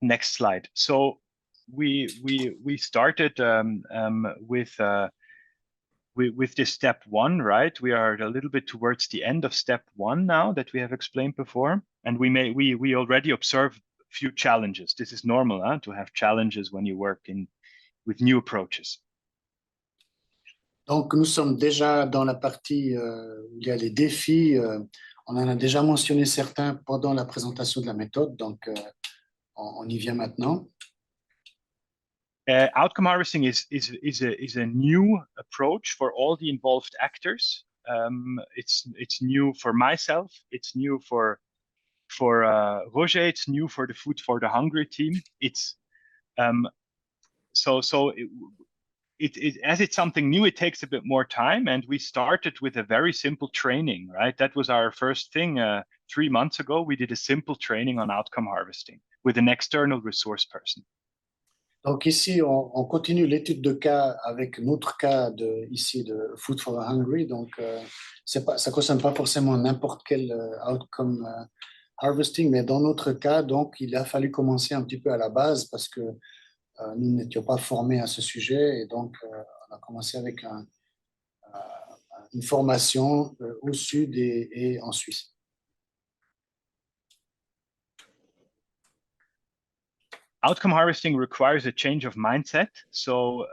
Next slide. So we started with this step 1, right? We are a little bit towards the end of step 1 now that we have explained before, and we already observe a few challenges. This is normal, to have challenges when you work with new approaches. Donc, nous sommes déjà dans la partie où il y a les défis. On en a déjà mentionné certains pendant la présentation de la méthode, donc on y vient maintenant. Outcome harvesting is a new approach for all the involved actors. It's new for myself. It's new for Roger. It's new for the Food for the Hungry team. It's as it's something new, it takes a bit more time. And we started with a very simple training, right? That was our first thing. 3 months ago, we did a simple training on outcome harvesting with an external resource person. Donc ici, on continue l'étude de cas avec notre cas ici de Food for the Hungry. Donc, ça ne concerne pas forcément n'importe quel outcome harvesting, mais dans notre cas, donc, il a fallu commencer un petit peu à la base parce que nous n'étions pas formés à ce sujet. Et donc, on a commencé avec une formation au Sud et en Suisse. Outcome harvesting requires a change of mindset. So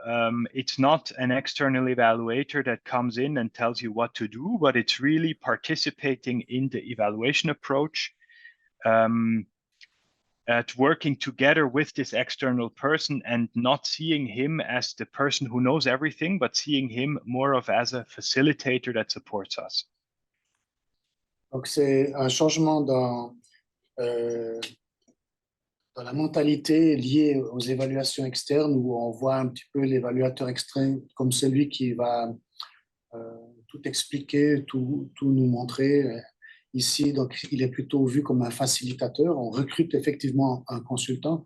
it's not an external evaluator that comes in and tells you what to do, but it's really participating in the evaluation approach, at working together with this external person and not seeing him as the person who knows everything, but seeing him more of as a facilitator that supports us. Donc c'est un changement dans la mentalité liée aux évaluations externes où on voit un petit peu l'évaluateur externe comme celui qui va tout expliquer, tout nous montrer. Ici, donc, il est plutôt vu comme un facilitateur. On recrute effectivement un consultant,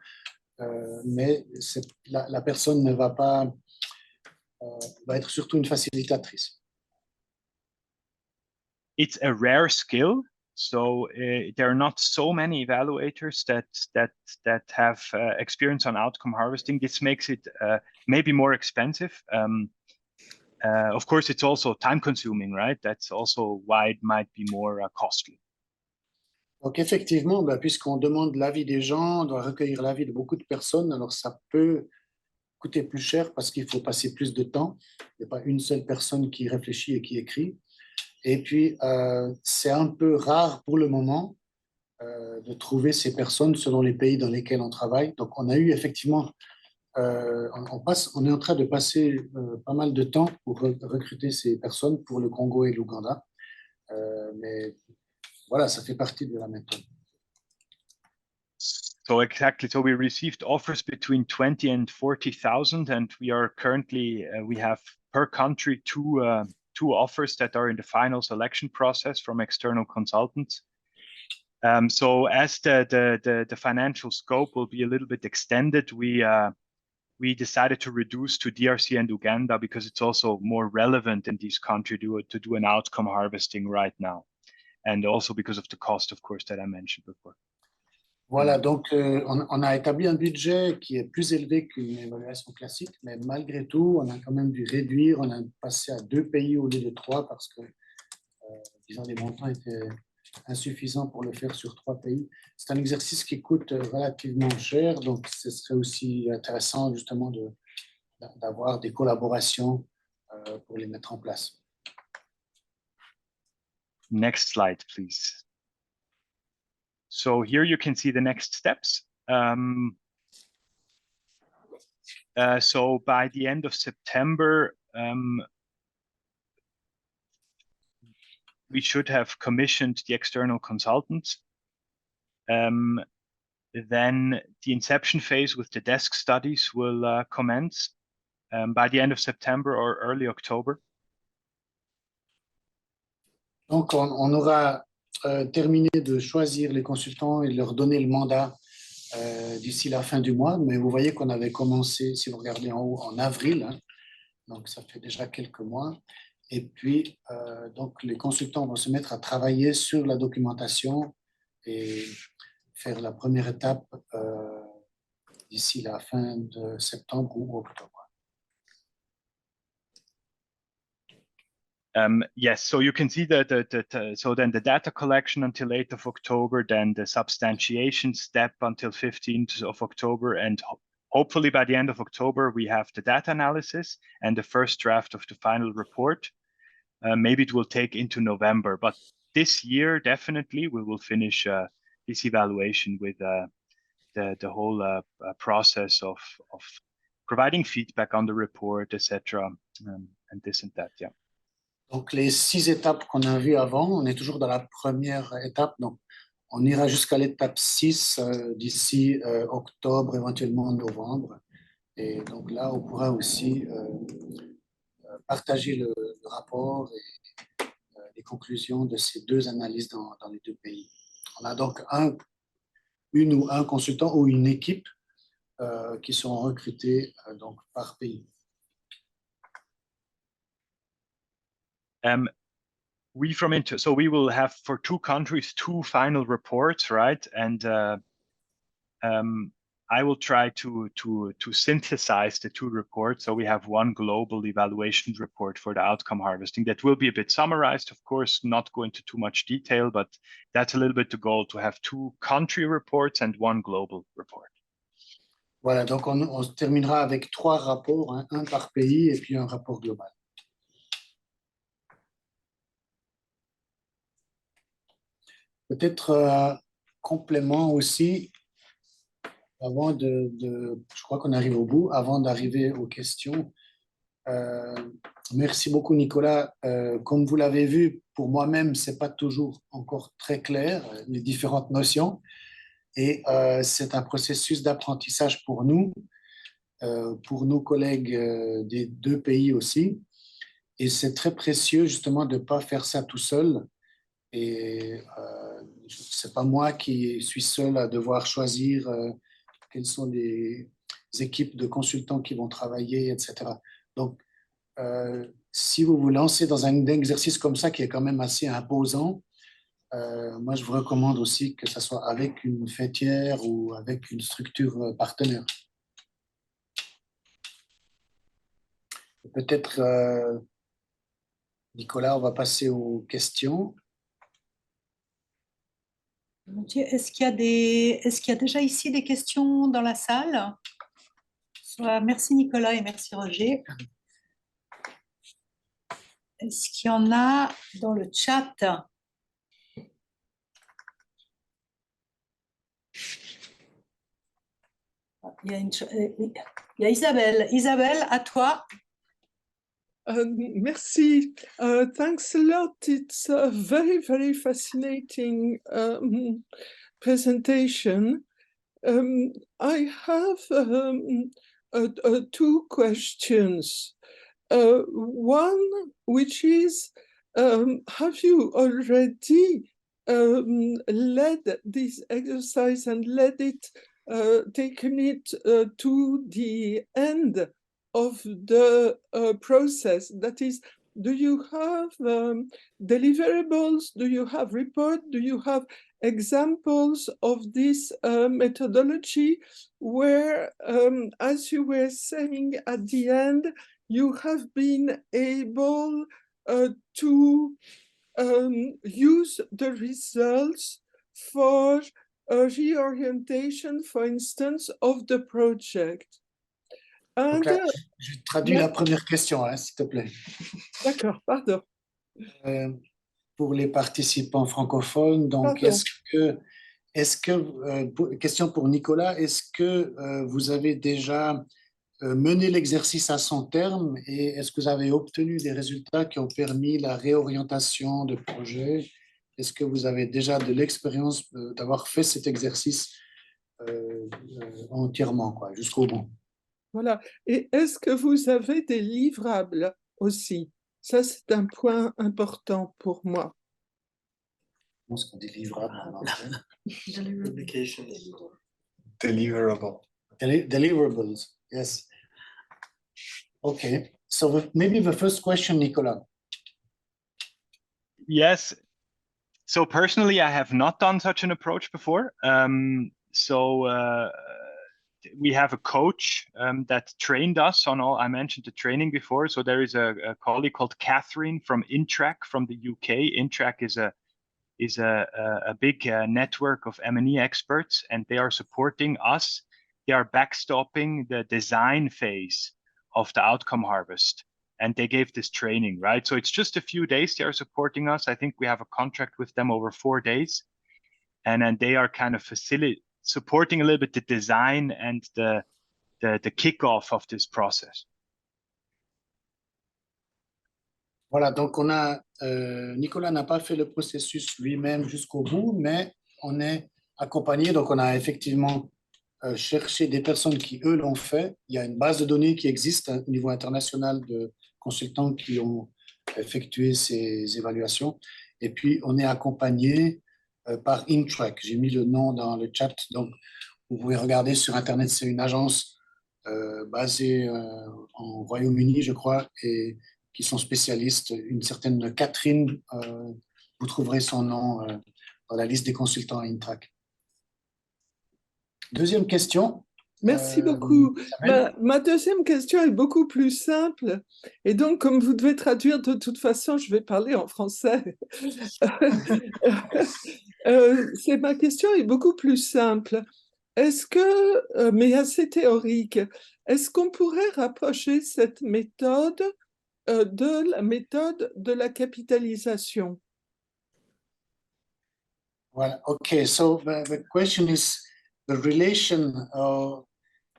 mais la personne ne va pas va être surtout une facilitatrice. It's a rare skill. So there are not so many evaluators that have experience on outcome harvesting. This makes it maybe more expensive. Of course, it's also time-consuming, right? That's also why it might be more costly. Donc effectivement, puisqu'on demande l'avis des gens, on doit recueillir l'avis de beaucoup de personnes, alors ça peut coûter plus cher parce qu'il faut passer plus de temps. Il n'y a pas une seule personne qui réfléchit et qui écrit. Et puis, c'est un peu rare pour le moment de trouver ces personnes selon les pays dans lesquels on travaille. Donc, on a eu effectivement, on est en train de passer pas mal de temps pour recruter ces personnes pour le Congo et l'Ouganda. Mais voilà, ça fait partie de la méthode. So exactly. So we received offers between 20 and 40,000, and we are currently, we have per country two offers that are in the final selection process from external consultants. So as the financial scope will be a little bit extended, we decided to reduce to DRC and Uganda because it's also more relevant in these countries to do an outcome harvesting right now. And also because of the cost, of course, that I mentioned before. Voilà, donc on a établi un budget qui est plus élevé qu'une évaluation classique, mais malgré tout, on a quand même dû réduire. On a passé à 2 pays au lieu de 3 parce que, disons, les montants étaient insuffisants pour le faire sur 3 pays. C'est un exercice qui coûte relativement cher, donc ce serait aussi intéressant justement d'avoir des collaborations pour les mettre en place. Next slide, please. So here you can see the next steps. So by the end of September, we should have commissioned the external consultants. Then the inception phase with the desk studies will commence by the end of September or early October. Donc, on aura terminé de choisir les consultants et de leur donner le mandat d'ici la fin du mois. Mais vous voyez qu'on avait commencé, si vous regardez en haut, en avril. Hein, donc, ça fait déjà quelques mois. Et puis, donc, les consultants vont se mettre à travailler sur la documentation et faire la première étape d'ici la fin de septembre ou octobre. Yes, so you can see that so then the data collection until 8th of October, then the substantiation step until 15th of October, and hopefully by the end of October, we have the data analysis and the first draft of the final report. Maybe it will take into November, but this year, definitely, we will finish this evaluation with the whole process of providing feedback on the report, etc., and this and that, yeah. Donc, les 6 étapes qu'on a vues avant, on est toujours dans la première étape. Donc, on ira jusqu'à l'étape 6 d'ici octobre, éventuellement novembre. Et donc là, on pourra aussi partager le rapport et les conclusions de ces 2 analyses dans les 2 pays. On a donc une ou un consultant ou une équipe qui sont recrutés donc, par pays. So we will have for 2 countries 2 final reports, right? And I will try to synthesize the 2 reports. So we have one global evaluation report for the outcome harvesting that will be a bit summarized, of course, not go into too much detail, but that's a little bit the goal, to have 2 country reports and 1 global report. Voilà, donc on terminera avec 3 rapports, hein, un par pays et puis un rapport global. Peut-être complément aussi, avant je crois qu'on arrive au bout, avant d'arriver aux questions. Merci beaucoup Nicolas. Comme vous l'avez vu, pour moi-même, ce n'est pas toujours encore très clair, les différentes notions. Et c'est un processus d'apprentissage pour nous, pour nos collègues des 2 pays aussi. Et c'est très précieux justement de ne pas faire ça tout seul. Et ce n'est pas moi qui suis seul à devoir choisir quelles sont les équipes de consultants qui vont travailler, etc. Donc, si vous vous lancez dans un exercice comme ça qui est quand même assez imposant, moi, je vous recommande aussi que ce soit avec une fêtière ou avec une structure partenaire. Peut-être, Nicolas, on va passer aux questions. Est-ce qu'il y a déjà ici des questions dans la salle? Merci Nicolas et merci Roger. Est-ce qu'il y en a dans le chat? Il y a Isabelle. Isabelle, à toi. Merci. Thanks a lot. It's a very, very fascinating presentation. I have 2 questions. One, which is, have you already led this exercise and taken it to the end of the process? That is, do you have deliverables? Do you have reports? Do you have examples of this methodology where, as you were saying at the end, you have been able to use the results for a reorientation, for instance, of the project? Donc là, je traduis la première question, hein, s'il te plaît. D'accord, pardon. Pour les participants francophones, donc question pour Nicolas, est-ce que vous avez déjà mené l'exercice à son terme et est-ce que vous avez obtenu des résultats qui ont permis la réorientation de projet? Est-ce que vous avez déjà de l'expérience d'avoir fait cet exercice entièrement, quoi, jusqu'au bout? Voilà. Et est-ce que vous avez des livrables aussi? Ça, c'est un point important pour moi. Je pense qu'on dit livrable en anglais. Publication. Deliverable. Deliverables, yes. Okay, so maybe the first question, Nicolas. Yes. So personally, I have not done such an approach before. We have a coach that trained us on all. I mentioned the training before. So there is a colleague called Catherine from Intrac from the UK. Intrac is a big network of M&E experts, and they are supporting us. They are backstopping the design phase of the outcome harvest. And they gave this training, right? So it's just a few days they are supporting us. I think we have a contract with them over 4 days. And then they are kind of supporting a little bit the design and the kickoff of this process. Voilà, donc Nicolas n'a pas fait le processus lui-même jusqu'au bout, mais on est accompagné. Donc on a effectivement cherché des personnes qui, eux, l'ont fait. Il y a une base de données qui existe au niveau international de consultants qui ont effectué ces évaluations. Et puis, on est accompagné par Intrac. J'ai mis le nom dans le chat. Donc, vous pouvez regarder sur Internet. C'est une agence basée en Royaume-Uni, je crois, et qui sont spécialistes. Une certaine Catherine, vous trouverez son nom dans la liste des consultants à Intrac. Deuxième question. Merci beaucoup. Ma deuxième question est beaucoup plus simple. Et donc, comme vous devez traduire, de toute façon, je vais parler en français. Ma question est beaucoup plus simple. Est-ce que, mais assez théorique, est-ce qu'on pourrait rapprocher cette méthode de la méthode de la capitalisation? Well, okay, so the question is the relation,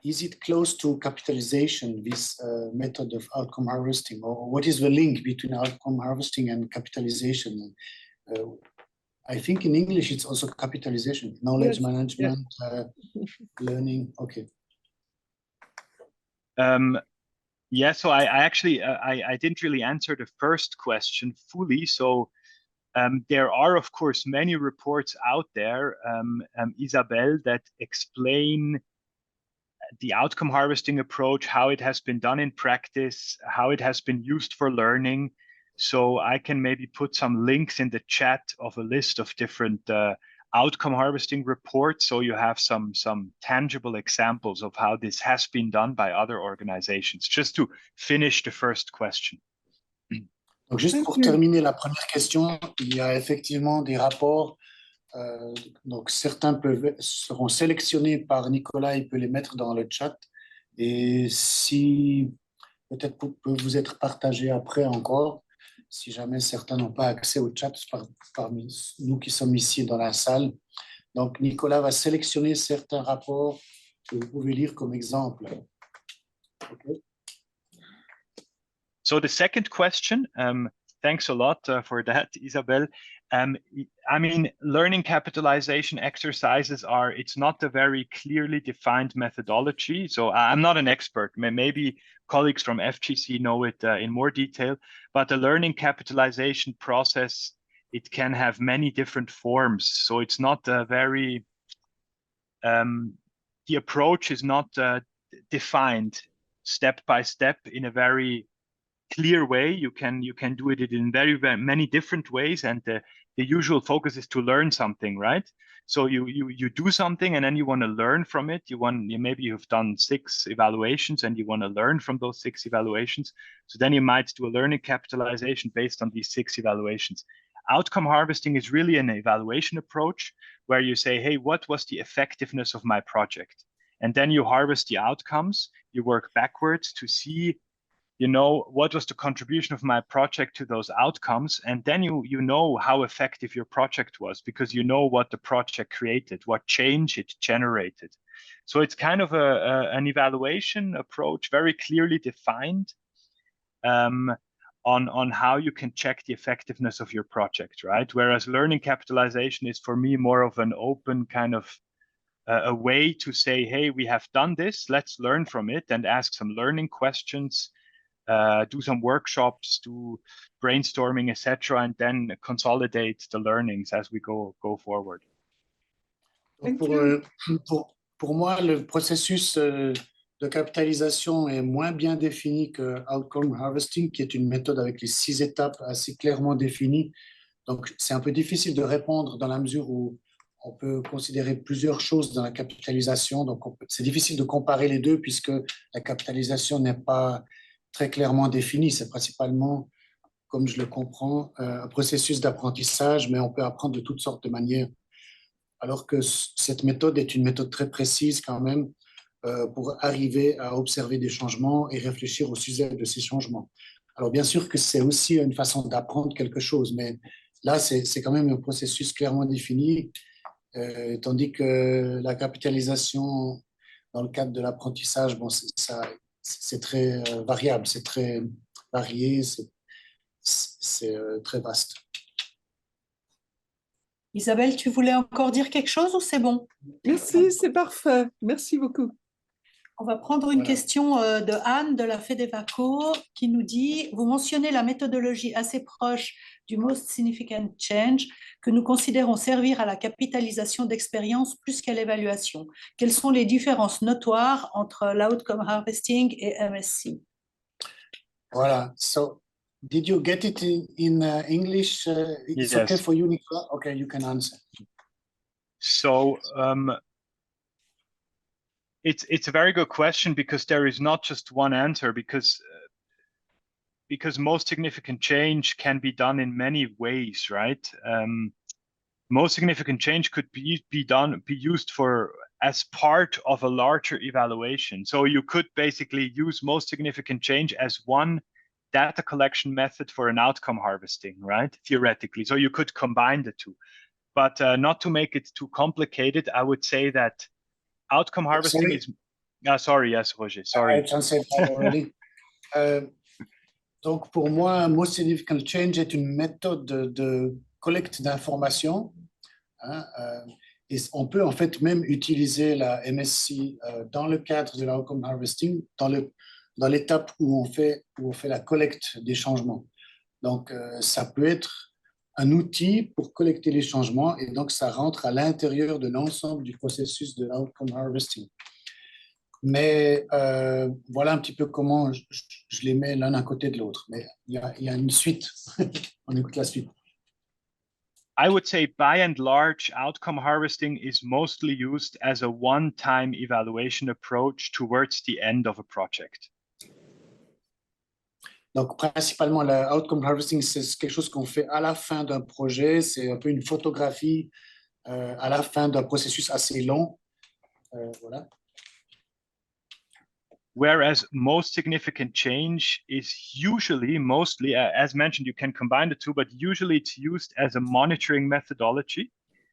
is it close to capitalization, this method of outcome harvesting, or what is the link between outcome harvesting and capitalization? I think in English it's also capitalization, knowledge management, learning, okay. Yeah, so I actually didn't really answer the first question fully. So there are, of course, many reports out there, Isabel, that explain the outcome harvesting approach, how it has been done in practice, how it has been used for learning. So I can maybe put some links in the chat of a list of different outcome harvesting reports, so you have some tangible examples of how this has been done by other organizations, just to finish the first question. Donc, juste pour terminer la première question, il y a effectivement des rapports. Donc, certains seront sélectionnés par Nicolas, il peut les mettre dans le chat. Et si peut-être peut vous être partagé après encore, si jamais certains n'ont pas accès au chat parmi nous qui sommes ici dans la salle. Donc, Nicolas va sélectionner certains rapports que vous pouvez lire comme exemple. Okay. So the second question, thanks a lot for that, Isabel. I mean, learning capitalization exercises it's not a very clearly defined methodology. So I'm not an expert. Maybe colleagues from FGC know it in more detail, but the learning capitalization process, it can have many different forms. So it's not a very, the approach is not defined step by step in a very clear way. You can do it in very many different ways, and the usual focus is to learn something, right? So you do something and then you want to learn from it. Maybe you've done 6 evaluations and you want to learn from those 6 evaluations. So then you might do a learning capitalization based on these 6 evaluations. Outcome harvesting is really an evaluation approach where you say, hey, what was the effectiveness of my project? And then you harvest the outcomes. You work backwards to see, what was the contribution of my project to those outcomes? And then you know how effective your project was, because you know what the project created, what change it generated. So it's kind of an evaluation approach, very clearly defined, on how you can check the effectiveness of your project, right? Whereas learning capitalization is for me more of an open kind of a way to say, hey, we have done this, let's learn from it and ask some learning questions, do some workshops, do brainstorming, etc., and then consolidate the learnings as we go forward. Thank you. Pour moi, le processus de capitalisation est moins bien défini que Outcome Harvesting, qui est une méthode avec les 6 étapes assez clairement définies. Donc, c'est un peu difficile de répondre dans la mesure où on peut considérer plusieurs choses dans la capitalisation. Donc, c'est difficile de comparer les deux puisque la capitalisation n'est pas très clairement définie. C'est principalement, comme je le comprends, un processus d'apprentissage, mais on peut apprendre de toutes sortes de manières. Alors que cette méthode est une méthode très précise quand même pour arriver à observer des changements et réfléchir au sujet de ces changements. Alors, bien sûr que c'est aussi une façon d'apprendre quelque chose, mais là, c'est quand même un processus clairement défini. Tandis que la capitalisation dans le cadre de l'apprentissage, bon, c'est très variable, c'est très varié, c'est très vaste. Isabelle, tu voulais encore dire quelque chose ou c'est bon? Merci, c'est parfait. Merci beaucoup. On va prendre une Voilà. question de Anne de la FEDEVACO qui nous dit, vous mentionnez la méthodologie assez proche du Most Significant Change que nous considérons servir à la capitalisation d'expérience plus qu'à l'évaluation. Quelles sont les différences notoires entre l'outcome harvesting et MSC? Voilà. So, did you get it in English? It's Yes. okay for you, Nicolas? Okay, you can answer. So it's a very good question because there is not just one answer because most significant change can be done in many ways, right? Most significant change could be used as part of a larger evaluation. So you could basically use most significant change as one data collection method for an outcome harvesting, right? Theoretically. So you could combine the two. But not to make it too complicated, I would say that outcome harvesting is... sorry, yes, Roger, sorry. I said that already. Donc, pour moi, Most Significant Change est une méthode de collecte d'informations. Hein, et on peut en fait même utiliser la MSC dans le cadre de l'outcome harvesting, dans l'étape où on fait la collecte des changements. Donc, ça peut être un outil pour collecter les changements et donc ça rentre à l'intérieur de l'ensemble du processus de l'outcome harvesting. Mais voilà un petit peu comment je les mets l'un à côté de l'autre. Mais il y a une suite. On écoute la suite. I would say by and large, outcome harvesting is mostly used as a one-time evaluation approach towards the end of a project. Donc, principalement, l'outcome harvesting, c'est quelque chose qu'on fait à la fin d'un projet. C'est un peu une photographie à la fin d'un processus assez long. Voilà. Whereas most significant change is mostly, as mentioned, you can combine the two, but usually it's used as a monitoring methodology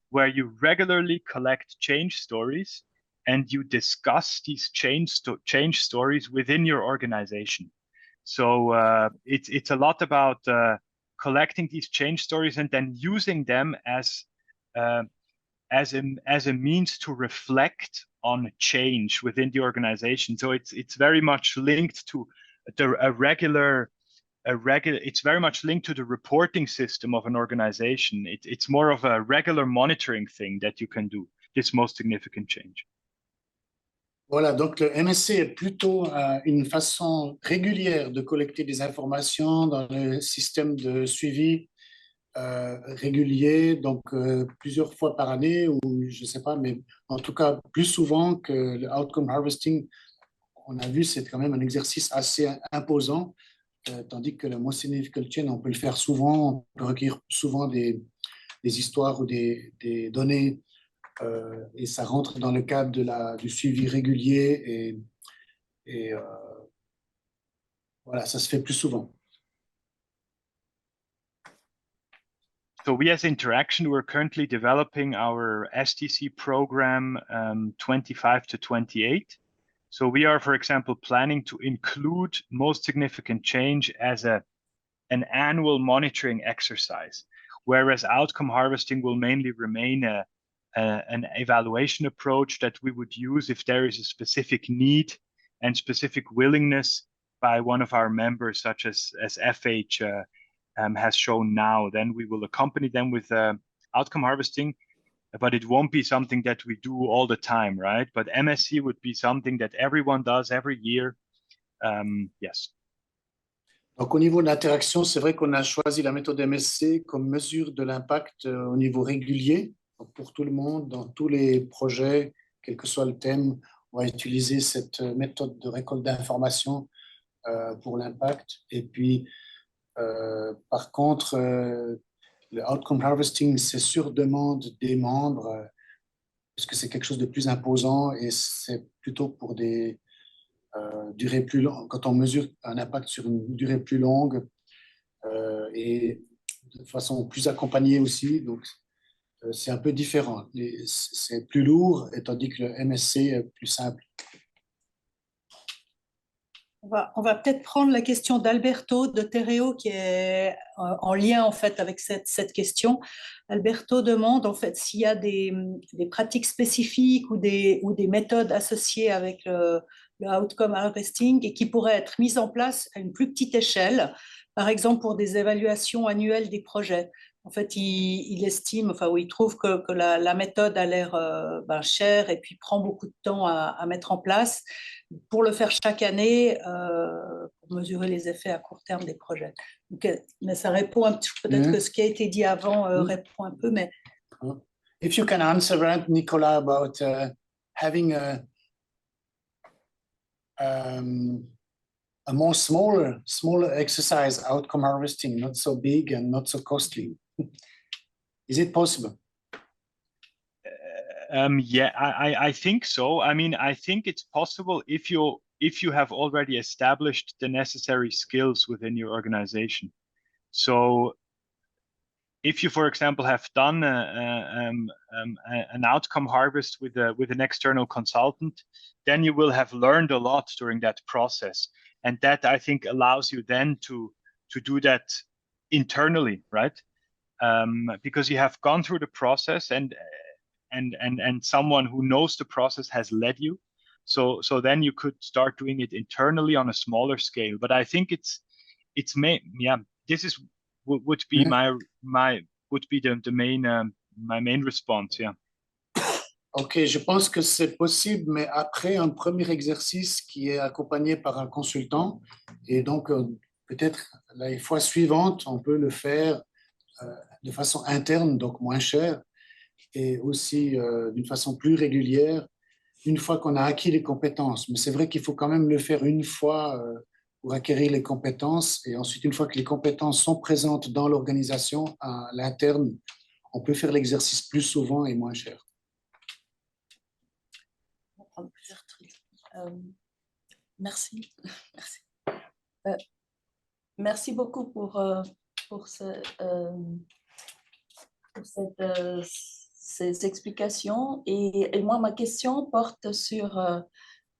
where you regularly collect change stories and you discuss these change stories within your organization. So it's a lot about collecting these change stories and then using them as a means to reflect on change within the organization. So it's very much linked to it's very much linked to the reporting system of an organization. It's more of a regular monitoring thing that you can do, this most significant change. Voilà, donc le MSC est plutôt une façon régulière de collecter des informations dans le système de suivi régulier, donc plusieurs fois par année, ou je ne sais pas, mais en tout cas plus souvent que le outcome harvesting. On a vu, c'est quand même un exercice assez imposant, tandis que le Most Significant Change, on peut le faire souvent, on peut recueillir souvent des histoires ou des données, et ça rentre dans le cadre du suivi régulier, et voilà, ça se fait plus souvent. So we as Interaction, we're currently developing our STC program 25 to 28. So we are, for example, planning to include most significant change as an annual monitoring exercise, whereas outcome harvesting will mainly remain an evaluation approach that we would use if there is a specific need and specific willingness by one of our members, such as FH has shown now. Then we will accompany them with outcome harvesting, but it won't be something that we do all the time, right? But MSC would be something that everyone does every year. Yes. Donc, au niveau de l'interaction, c'est vrai qu'on a choisi la méthode MSC comme mesure de l'impact au niveau régulier. Donc, pour tout le monde, dans tous les projets, quel que soit le thème, on va utiliser cette méthode de récolte d'informations pour l'impact. Et puis, par contre, le outcome harvesting, c'est sur demande des membres, puisque c'est quelque chose de plus imposant et c'est plutôt pour des durées plus longues, quand on mesure un impact sur une durée plus longue et de façon plus accompagnée aussi. Donc, c'est un peu différent. C'est plus lourd, tandis que le MSC est plus simple. On va peut-être prendre la question d'Alberto de Terreo qui est en lien en fait avec cette question. Alberto demande en fait s'il y a des pratiques spécifiques ou des méthodes associées avec le outcome harvesting et qui pourraient être mises en place à une plus petite échelle, par exemple pour des évaluations annuelles des projets. En fait, il estime, enfin, il trouve que la méthode a l'air chère et puis prend beaucoup de temps à mettre en place pour le faire chaque année, pour mesurer les effets à court terme des projets. Donc, mais ça répond un petit peu, peut-être que ce qui a été dit avant répond un peu, mais... If you can answer that, Nicolas, about having a more smaller exercise, outcome harvesting, not so big and not so costly. Is it possible? Yeah, I think so. I mean, I think it's possible if you have already established the necessary skills within your organization. So if you, for example, have done an outcome harvest with an external consultant, then you will have learned a lot during that process. And that, I think, allows you then to do that internally, right? Because you have gone through the process and someone who knows the process has led you. So then you could start doing it internally on a smaller scale. But I think this is would be my main response. Yeah. Ok, je pense que c'est possible, mais après un premier exercice qui est accompagné par un consultant, et donc peut-être les fois suivantes, on peut le faire de façon interne, donc moins cher, et aussi d'une façon plus régulière, une fois qu'on a acquis les compétences. Mais c'est vrai qu'il faut quand même le faire une fois pour acquérir les compétences, et ensuite, une fois que les compétences sont présentes dans l'organisation, à l'interne, on peut faire l'exercice plus souvent et moins cher. Merci. Merci beaucoup pour ces explications. Et moi, ma question porte sur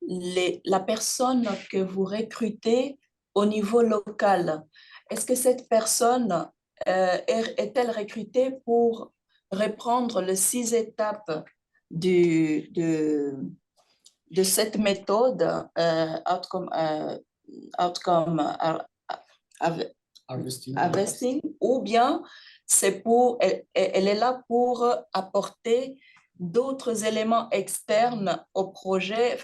la personne que vous recrutez au niveau local. Est-ce que cette personne est-elle recrutée pour reprendre les 6 étapes de cette méthode outcome harvesting, ou bien elle est là pour apporter d'autres éléments externes au projet,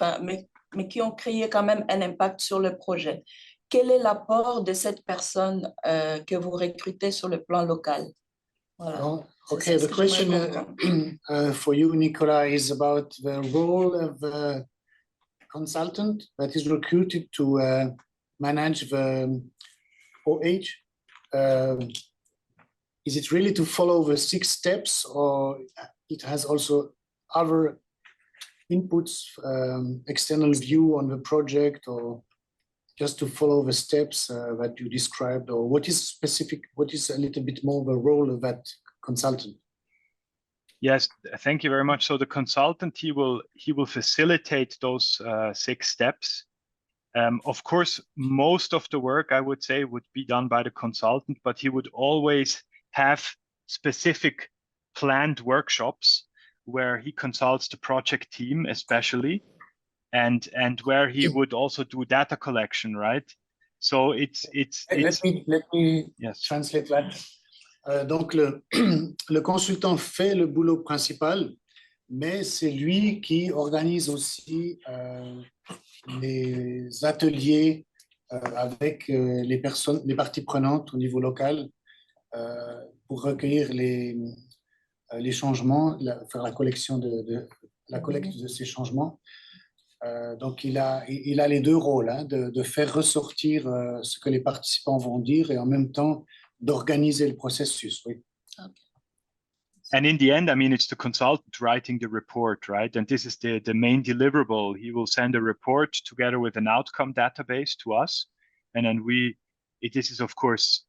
mais qui ont créé quand même un impact sur le projet. Quel est l'apport de cette personne que vous recrutez sur le plan local? Voilà. Well, okay, the question for you, Nicolas, is about the role of a consultant that is recruited to manage the OH. Is it really to follow the 6 steps, or it has also other inputs, external view on the project, or just to follow the steps that you described, or what is a little bit more the role of that consultant. Yes, thank you very much. So the consultant, he will facilitate those 6 steps. Of course, most of the work, I would say, would be done by the consultant, but he would always have specific planned workshops where he consults the project team, especially, and where he would also do data collection, right? So Let me yes. translate that. Donc, le consultant fait le boulot principal, mais c'est lui qui organise aussi les ateliers avec les personnes, les parties prenantes au niveau local pour recueillir les changements, faire la collection la collecte de ces changements. Donc, il a les 2 rôles, hein, de faire ressortir ce que les participants vont dire et en même temps d'organiser le processus. Oui. Okay. And in the end, I mean, it's the consultant writing the report, right? And this is the main deliverable. He will send a report together with an outcome database to us. And then this is, of course,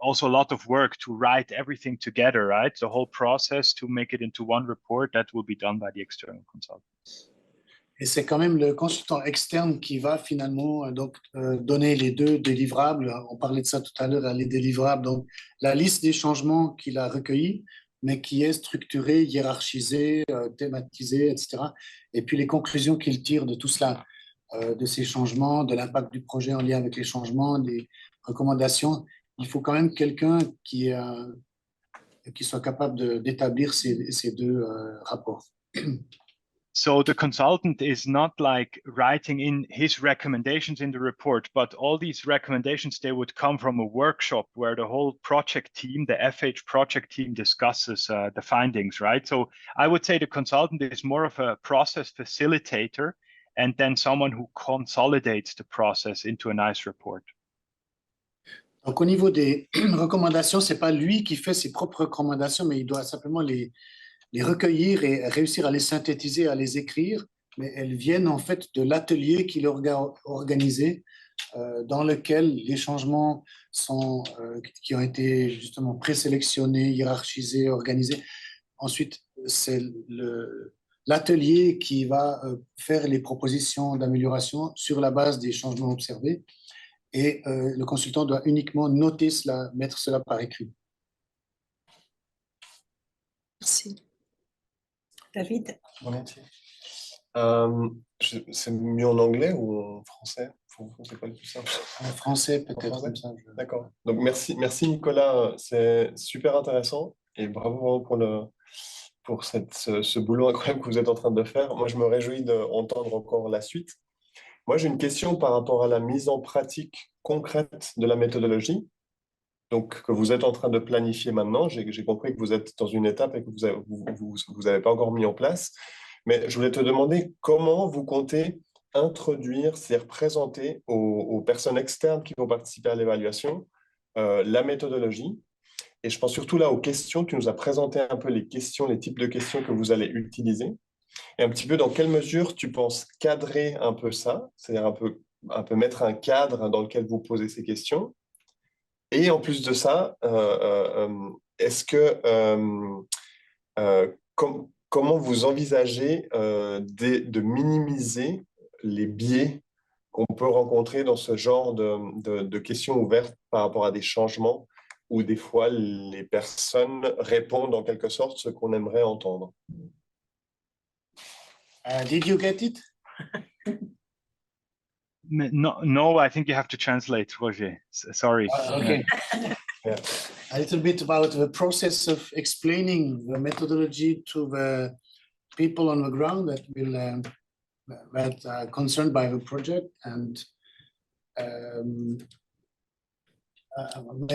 also a lot of work to write everything together, right? The whole process to make it into one report that will be done by the external consultant. Et c'est quand même le consultant externe qui va finalement donner les 2 délivrables. On parlait de ça tout à l'heure, les délivrables. Donc, la liste des changements qu'il a recueillis, mais qui est structurée, hiérarchisée, thématisée, etc. Et puis les conclusions qu'il tire de tout cela, de ces changements, de l'impact du projet en lien avec les changements, des recommandations. Il faut quand même quelqu'un qui soit capable d'établir ces 2 rapports. So the consultant is not like writing in his recommendations in the report, but all these recommendations, they would come from a workshop where the whole project team, the FH project team, discusses the findings, right? So I would say the consultant is more of a process facilitator and then someone who consolidates the process into a nice report. Donc, au niveau des recommandations, ce n'est pas lui qui fait ses propres recommandations, mais il doit simplement les recueillir et réussir à les synthétiser, à les écrire, mais elles viennent en fait de l'atelier qu'il a organisé dans lequel les changements qui ont été justement présélectionnés, hiérarchisés, organisés. Ensuite, c'est l'atelier qui va faire les propositions d'amélioration sur la base des changements observés et le consultant doit uniquement noter cela, mettre cela par écrit. Merci. David? Volontiers. C'est mieux en anglais ou en français? C'est pas le plus simple. En français, peut-être. D'accord. Donc, merci Nicolas. C'est super intéressant et bravo pour ce boulot incroyable que vous êtes en train de faire. Moi, je me réjouis d'entendre encore la suite. Moi, j'ai une question par rapport à la mise en pratique concrète de la méthodologie. Donc, que vous êtes en train de planifier maintenant. J'ai compris que vous êtes dans une étape et que vous n'avez pas encore mis en place. Mais je voulais te demander comment vous comptez introduire, c'est-à-dire présenter aux personnes externes qui vont participer à l'évaluation la méthodologie. Et je pense surtout là aux questions. Tu nous as présenté un peu les questions, les types de questions que vous allez utiliser. Et un petit peu dans quelle mesure tu penses cadrer un peu ça, c'est-à-dire un peu mettre un cadre dans lequel vous posez ces questions. Et en plus de ça, est-ce que comment vous envisagez de minimiser les biais qu'on peut rencontrer dans ce genre de questions ouvertes par rapport à des changements où des fois les personnes répondent en quelque sorte ce qu'on aimerait entendre? Did you get it? No, I think you have to translate, Roger. Sorry. Okay. Yeah. A little bit about the process of explaining the methodology to the people on the ground that are concerned by the project. And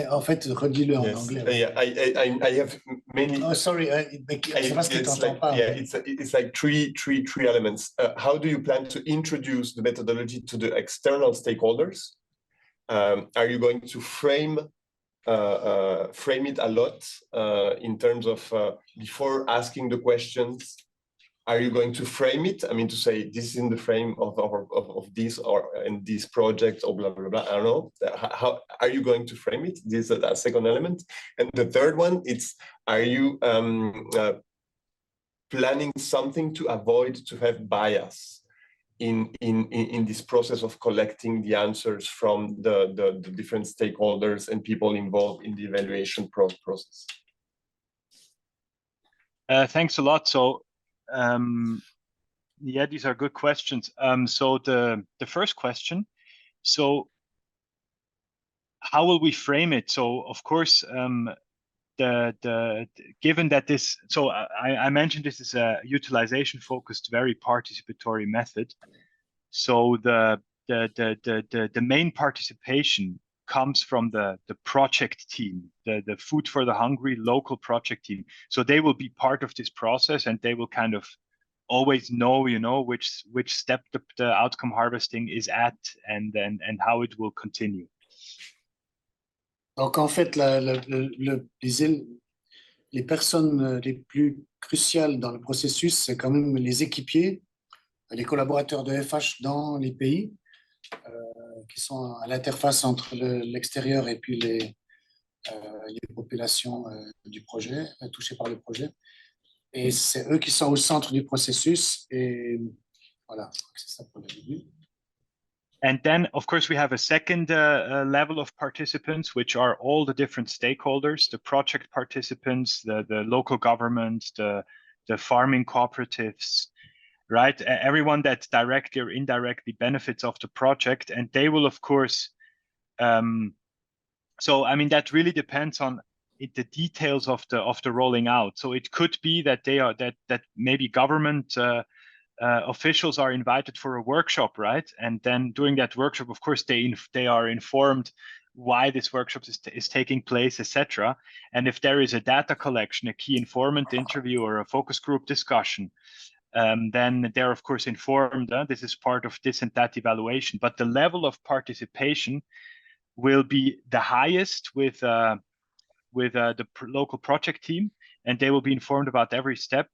en fait, redis-le en anglais. I have many. Oh, sorry. It's like three elements. How do you plan to introduce the methodology to the external stakeholders? Are you going to frame it a lot in terms of before asking the questions? are you going to frame it? I mean, to say this is in the frame of this or in this project or blah, blah, blah. I don't know. How are you going to frame it? This is that second element. And the third one, it's, are you planning something to avoid to have bias in this process of collecting the answers from the different stakeholders and people involved in the evaluation process? Thanks a lot. So, yeah, these are good questions. So the first question, so how will we frame it? So of course, given that this, so I mentioned this is a utilization focused, very participatory method. So the main participation comes from the project team, the Food for the Hungry local project team. So they will be part of this process, and they will kind of always know, you know, which step the outcome harvesting is at, and how it will continue. Donc, en fait, les personnes les plus cruciales dans le processus, c'est quand même les équipiers, les collaborateurs de FH dans les pays, qui sont à l'interface entre l'extérieur et puis les populations du projet, touchées par le projet. Et c'est eux qui sont au centre du processus. Et voilà, c'est ça pour le début. And then, of course, we have a second level of participants, which are all the different stakeholders, the project participants, the local government, the farming cooperatives, right? Everyone that directly or indirectly benefits of the project. And they will, of course, so, I mean, that really depends on the details of the rolling out. So it could be that that maybe government officials are invited for a workshop, right? And then during that workshop, of course, they are informed why this workshop is taking place, etc. And if there is a data collection, a key informant interview, or a focus group discussion, then they're of course informed. This is part of this and that evaluation. But the level of participation will be the highest with the local project team, and they will be informed about every step.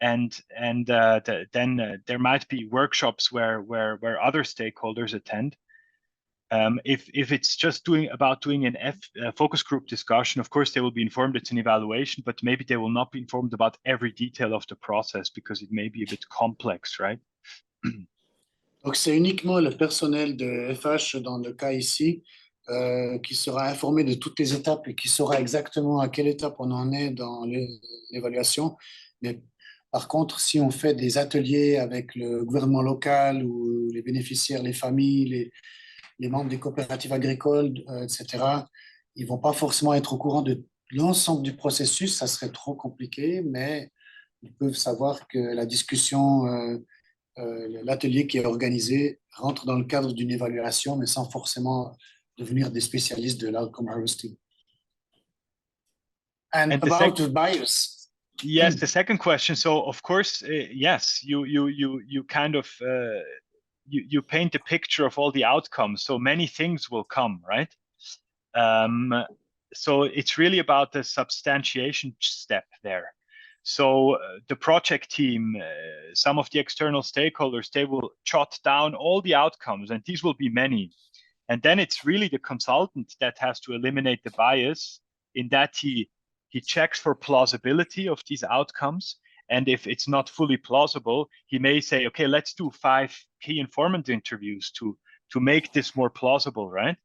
And then there might be workshops where other stakeholders attend. If it's just doing a focus group discussion, of course they will be informed it's an evaluation, but maybe they will not be informed about every detail of the process because it may be a bit complex, right? Donc c'est uniquement le personnel de FH dans le cas ici qui sera informé de toutes les étapes et qui saura exactement à quelle étape on en est dans l'évaluation. Mais par contre, si on fait des ateliers avec le gouvernement local ou les bénéficiaires, les familles, les membres des coopératives agricoles, etc., ils ne vont pas forcément être au courant de l'ensemble du processus, ça serait trop compliqué, mais ils peuvent savoir que la discussion, l'atelier qui est organisé rentre dans le cadre d'une évaluation, mais sans forcément devenir des spécialistes de l'outcome harvesting. And about the bias. Yes, the second question. So of course, yes, you kind of you paint a picture of all the outcomes. So many things will come, right? So it's really about the substantiation step there. So the project team, some of the external stakeholders, they will jot down all the outcomes, and these will be many. And then it's really the consultant that has to eliminate the bias in that he checks for plausibility of these outcomes. And if it's not fully plausible, he may say, okay, let's do 5 key informant interviews to make this more plausible, right?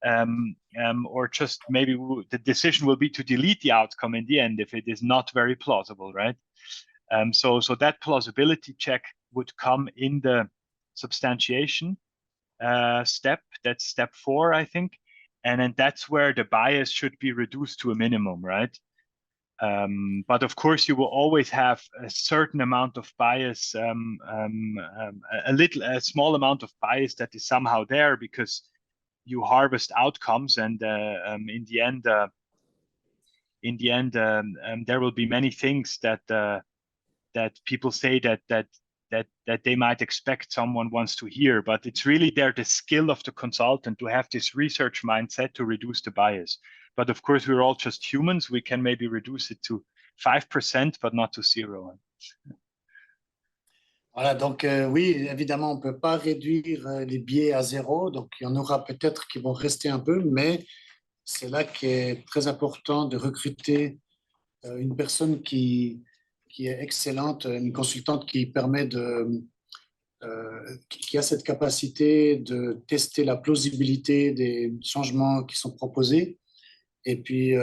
Or just maybe the decision will be to delete the outcome in the end if it is not very plausible, right? So that plausibility check would come in the substantiation step. That's step 4, I think. And then that's where the bias should be reduced to a minimum, right? But of course, you will always have a certain amount of bias, a small amount of bias that is somehow there because you harvest outcomes, and in the end, there will be many things that people say that they might expect someone wants to hear, but it's really the skill of the consultant to have this research mindset to reduce the bias. But of course, we're all just humans. We can maybe reduce it to 5%, but not to 0. Voilà, donc oui, évidemment, on ne peut pas réduire les biais à zéro, donc il y en aura peut-être qui vont rester un peu, mais c'est là qu'il est très important de recruter une personne qui est excellente, une consultante qui permet qui a cette capacité de tester la plausibilité des changements qui sont proposés et puis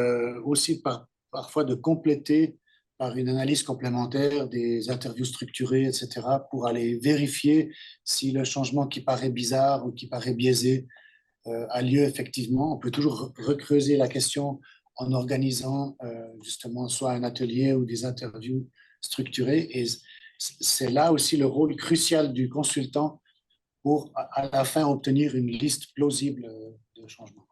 aussi parfois de compléter par une analyse complémentaire des interviews structurées, etc., pour aller vérifier si le changement qui paraît bizarre ou qui paraît biaisé a lieu effectivement. On peut toujours recreuser la question en organisant justement soit un atelier ou des interviews structurées. Et c'est là aussi le rôle crucial du consultant pour à la fin obtenir une liste plausible de changements.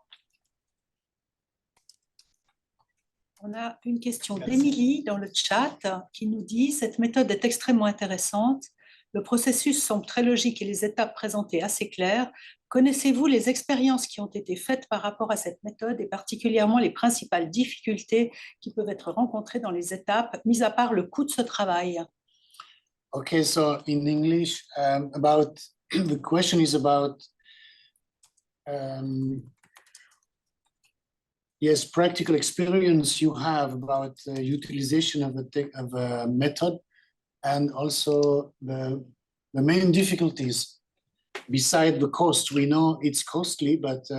On a une question d'Émilie dans le chat qui nous dit « Cette méthode est extrêmement intéressante. Le processus semble très logique et les étapes présentées assez claires. Connaissez-vous les expériences qui ont été faites par rapport à cette méthode et particulièrement les principales difficultés qui peuvent être rencontrées dans les étapes, mis à part le coût de ce travail ?» Okay, so in English, the question is about yes, practical experience you have about the utilization of a method, and also the main difficulties. Beside the cost, we know it's costly, but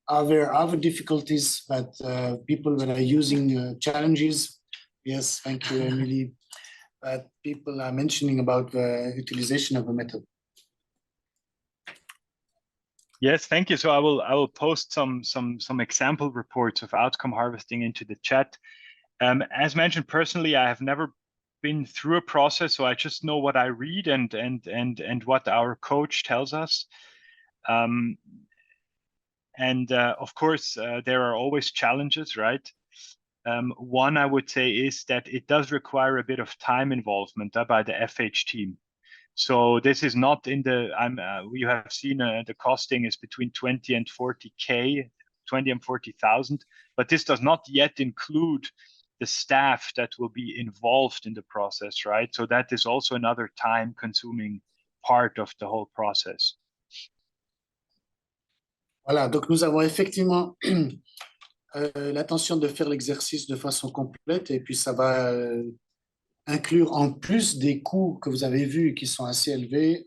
are there other difficulties that people that are using challenges? Yes, thank you, Emily. That people are mentioning about the utilization of a method. Yes, thank you. So I will post some example reports of outcome harvesting into the chat. As mentioned, personally, I have never been through a process, so I just know what I read and what our coach tells us. Of course, there are always challenges, right? One I would say is that it does require a bit of time involvement by the FH team. So this is not in the, you have seen the costing is between 20 and 40K, 20 and 40,000, but this does not yet include the staff that will be involved in the process, right? So that is also another time consuming part of the whole process. Voilà, donc nous avons effectivement l'intention de faire l'exercice de façon complète et puis ça va inclure en plus des coûts que vous avez vus qui sont assez élevés,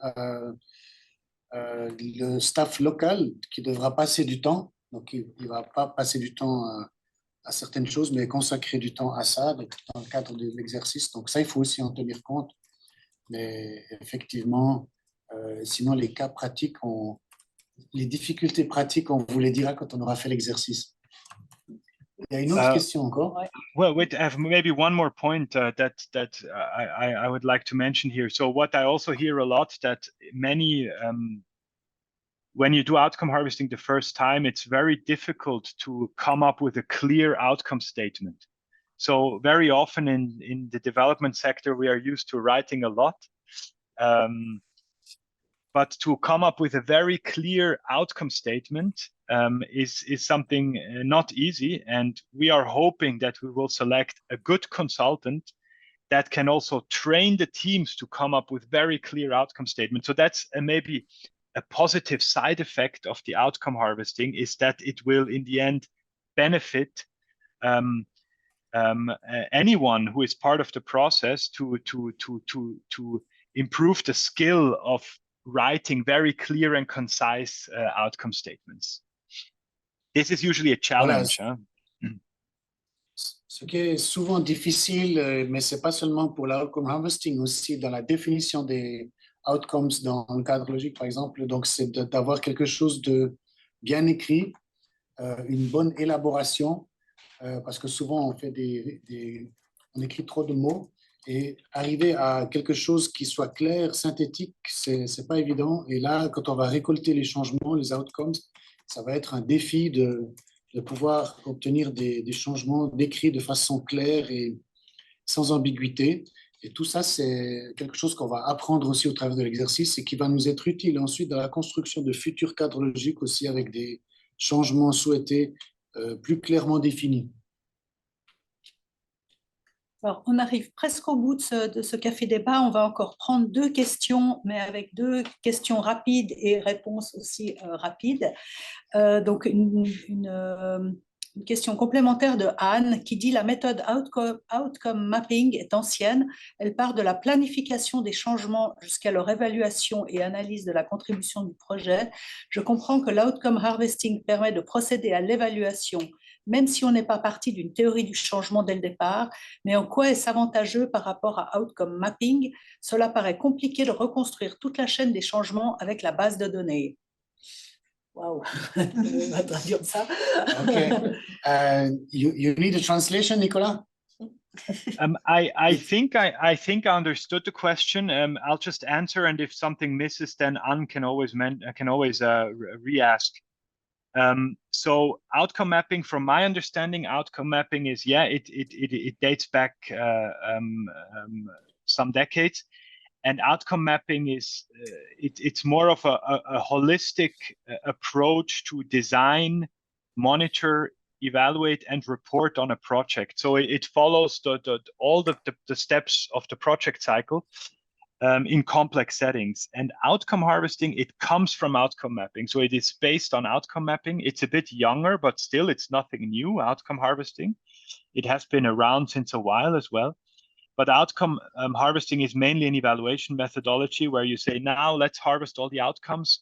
le staff local qui devra passer du temps, donc il ne va pas passer du temps à certaines choses, mais consacrer du temps à ça donc, dans le cadre de l'exercice. Donc ça, il faut aussi en tenir compte. Mais effectivement, sinon les cas pratiques, les difficultés pratiques, on vous les dira quand on aura fait l'exercice. Il y a une autre question encore. Well, wait, I have maybe one more point that I would like to mention here. So what I also hear a lot that many, when you do outcome harvesting the first time, it's very difficult to come up with a clear outcome statement. So very often in the development sector, we are used to writing a lot. But to come up with a very clear outcome statement is something not easy. And we are hoping that we will select a good consultant that can also train the teams to come up with very clear outcome statements. So that's maybe a positive side effect of the outcome harvesting is that it will in the end benefit anyone who is part of the process to improve the skill of writing very clear and concise outcome statements. This is usually a challenge. Voilà. Ce qui est souvent difficile, mais ce n'est pas seulement pour l'outcome harvesting, aussi dans la définition des outcomes dans le cadre logique, par exemple. Donc, c'est d'avoir quelque chose de bien écrit, une bonne élaboration, parce que souvent, on fait on écrit trop de mots. Et arriver à quelque chose qui soit clair, synthétique, c'est pas évident. Et là, quand on va récolter les changements, les outcomes, ça va être un défi de pouvoir obtenir des changements décrits de façon claire et sans ambiguïté. Et tout ça, c'est quelque chose qu'on va apprendre aussi au travers de l'exercice et qui va nous être utile ensuite dans la construction de futurs cadres logiques aussi avec des changements souhaités plus clairement définis. Alors, on arrive presque au bout de ce café débat. On va encore prendre 2 questions, mais avec 2 questions rapides et réponses aussi rapides. Donc, une question complémentaire de Anne qui dit: la méthode outcome mapping est ancienne. Elle part de la planification des changements jusqu'à leur évaluation et analyse de la contribution du projet. Je comprends que l'outcome harvesting permet de procéder à l'évaluation, même si on n'est pas parti d'une théorie du changement dès le départ. Mais en quoi est-ce avantageux par rapport à outcome mapping? Cela paraît compliqué de reconstruire toute la chaîne des changements avec la base de données. Wow, on va traduire ça. Okay. You need a translation, Nicolas? I think I understood the question. I'll just answer, and if something misses, then Anne can always re-ask. So outcome mapping, from my understanding, outcome mapping is, it dates back some decades, and outcome mapping is it's more of a holistic approach to design, monitor, evaluate, and report on a project. So it follows all the steps of the project cycle in complex settings. And outcome harvesting, it comes from outcome mapping. So it is based on outcome mapping. It's a bit younger, but still it's nothing new, outcome harvesting. It has been around since a while as well. But outcome harvesting is mainly an evaluation methodology where you say, now let's harvest all the outcomes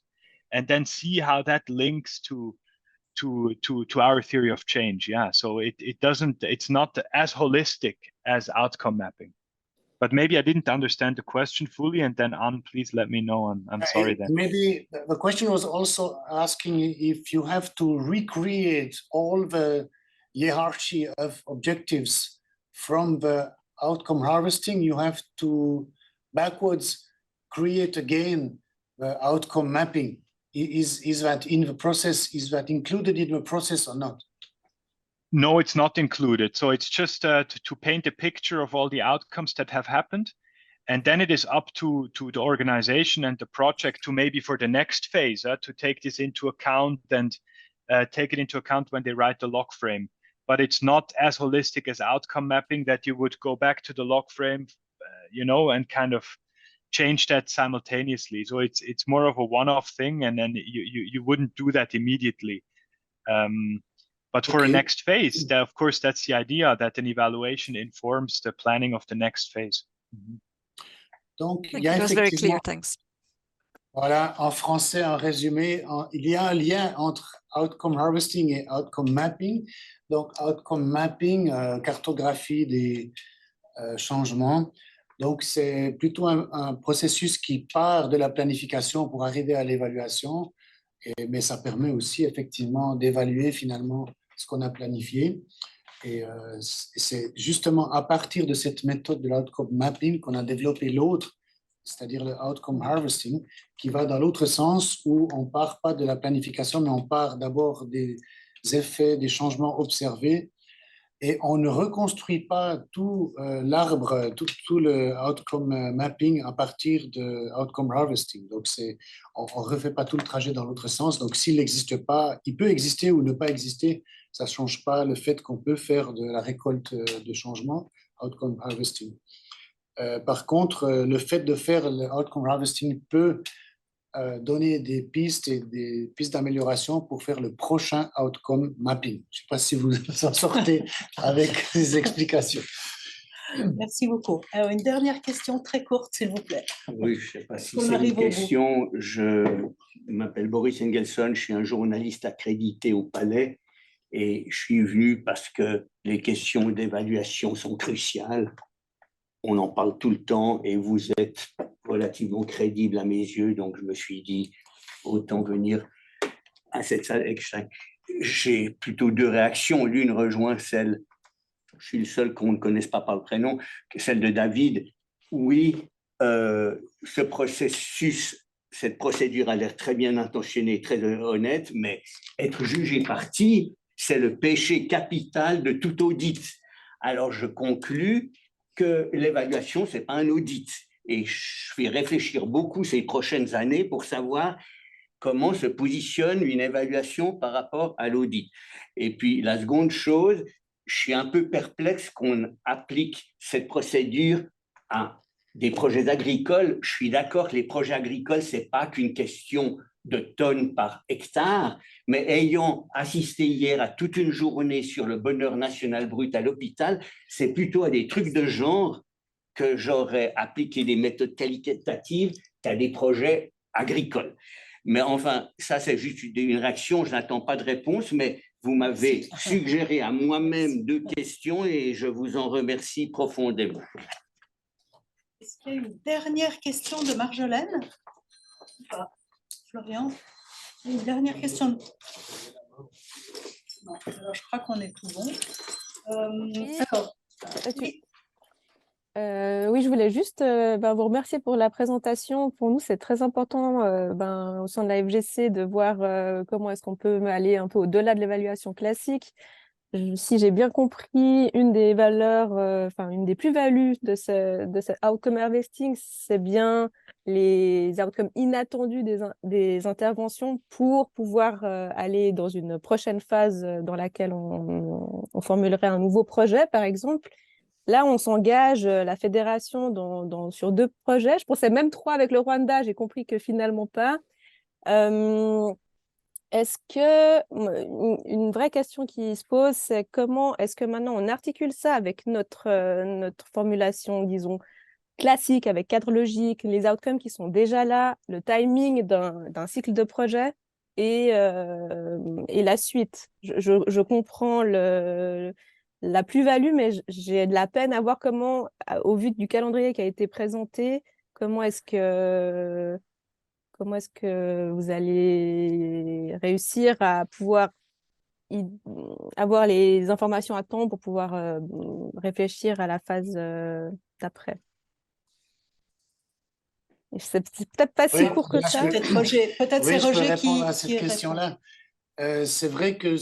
and then see how that links to our theory of change. Yeah, so it's not as holistic as outcome mapping. But maybe I didn't understand the question fully, and then Anne, please let me know. I'm sorry then. Maybe the question was also asking if you have to recreate all the hierarchy of objectives from the outcome harvesting. You have to backwards create again the outcome mapping. Is that in the process? Is that included in the process or not? No, it's not included. So it's just to paint a picture of all the outcomes that have happened. And then it is up to the organization and the project to maybe for the next phase to take this into account and take it into account when they write the log frame. But it's not as holistic as outcome mapping that you would go back to the log frame, and kind of change that simultaneously. So it's more of a one-off thing, and then you wouldn't do that immediately. But for a next phase, of course, that's the idea, that an evaluation informs the planning of the next phase. Donc, it was very clear, thanks. Voilà, en français, en résumé, il y a un lien entre outcome harvesting et outcome mapping. Donc, outcome mapping, cartographie des changements. Donc, c'est plutôt un processus qui part de la planification pour arriver à l'évaluation, mais ça permet aussi effectivement d'évaluer finalement ce qu'on a planifié. Et c'est justement à partir de cette méthode de l'outcome mapping qu'on a développé l'autre, c'est-à-dire le outcome harvesting, qui va dans l'autre sens où on ne part pas de la planification, mais on part d'abord des effets, des changements observés, et on ne reconstruit pas tout l'arbre, tout le outcome mapping à partir de outcome harvesting. Donc, on ne refait pas tout le trajet dans l'autre sens. Donc, s'il n'existe pas, il peut exister ou ne pas exister. Ça ne change pas le fait qu'on peut faire de la récolte de changement, outcome harvesting. Par contre, le fait de faire le outcome harvesting peut donner des pistes et des pistes d'amélioration pour faire le prochain outcome mapping. Je ne sais pas si vous en sortez avec ces explications. Merci beaucoup. Alors, une dernière question très courte, s'il vous plaît. Oui, je ne sais pas si c'est une question. Je m'appelle Boris Engelson, je suis un journaliste accrédité au Palais et je suis venu parce que les questions d'évaluation sont cruciales. On en parle tout le temps et vous êtes relativement crédible à mes yeux, donc je me suis dit autant venir à cette salle extra. J'ai plutôt 2 réactions. L'une rejoint celle, je suis le seul qu'on ne connaisse pas par le prénom, celle de David. Oui, ce processus, cette procédure a l'air très bien intentionnée, très honnête, mais être jugé parti, c'est le péché capital de tout audit. Alors je conclus que l'évaluation, ce n'est pas un audit. Et je vais réfléchir beaucoup ces prochaines années pour savoir comment se positionne une évaluation par rapport à l'audit. Et puis, la seconde chose, je suis un peu perplexe qu'on applique cette procédure à des projets agricoles. Je suis d'accord que les projets agricoles, ce n'est pas qu'une question de tonnes par hectare, mais ayant assisté hier à toute une journée sur le bonheur national brut à l'hôpital, c'est plutôt à des trucs de genre que j'aurais appliqué des méthodes qualitatives qu'à des projets agricoles. Mais enfin, ça, c'est juste une réaction, je n'attends pas de réponse, mais vous m'avez suggéré à moi-même 2 questions et je vous en remercie profondément. Est-ce qu'il y a une dernière question de Marjolaine? Florian, une dernière question. Non, alors je crois qu'on est tout bon. Alors, oui. Oui, je voulais juste vous remercier pour la présentation. Pour nous, c'est très important au sein de la FGC de voir comment est-ce qu'on peut aller un peu au-delà de l'évaluation classique. Si j'ai bien compris, une des valeurs, une des plus-values de ce outcome harvesting, c'est bien les outcomes inattendus des interventions pour pouvoir aller dans une prochaine phase dans laquelle on formulerait un nouveau projet, par exemple. Là, on s'engage, la fédération, sur 2 projets. Je pensais même 3 avec le Rwanda, j'ai compris que finalement pas. Est-ce que une vraie question qui se pose, c'est comment est-ce que maintenant on articule ça avec notre formulation, disons, classique, avec cadre logique, les outcomes qui sont déjà là, le timing d'un cycle de projet et la suite. Je comprends la plus-value, mais j'ai de la peine à voir comment, au vu du calendrier qui a été présenté, comment est-ce que vous allez réussir à pouvoir avoir les informations à temps pour pouvoir réfléchir à la phase d'après? C'est peut-être pas si court que ça. Peut-être Roger, oui, je peux Roger répondre à qui cette question-là. C'est vrai que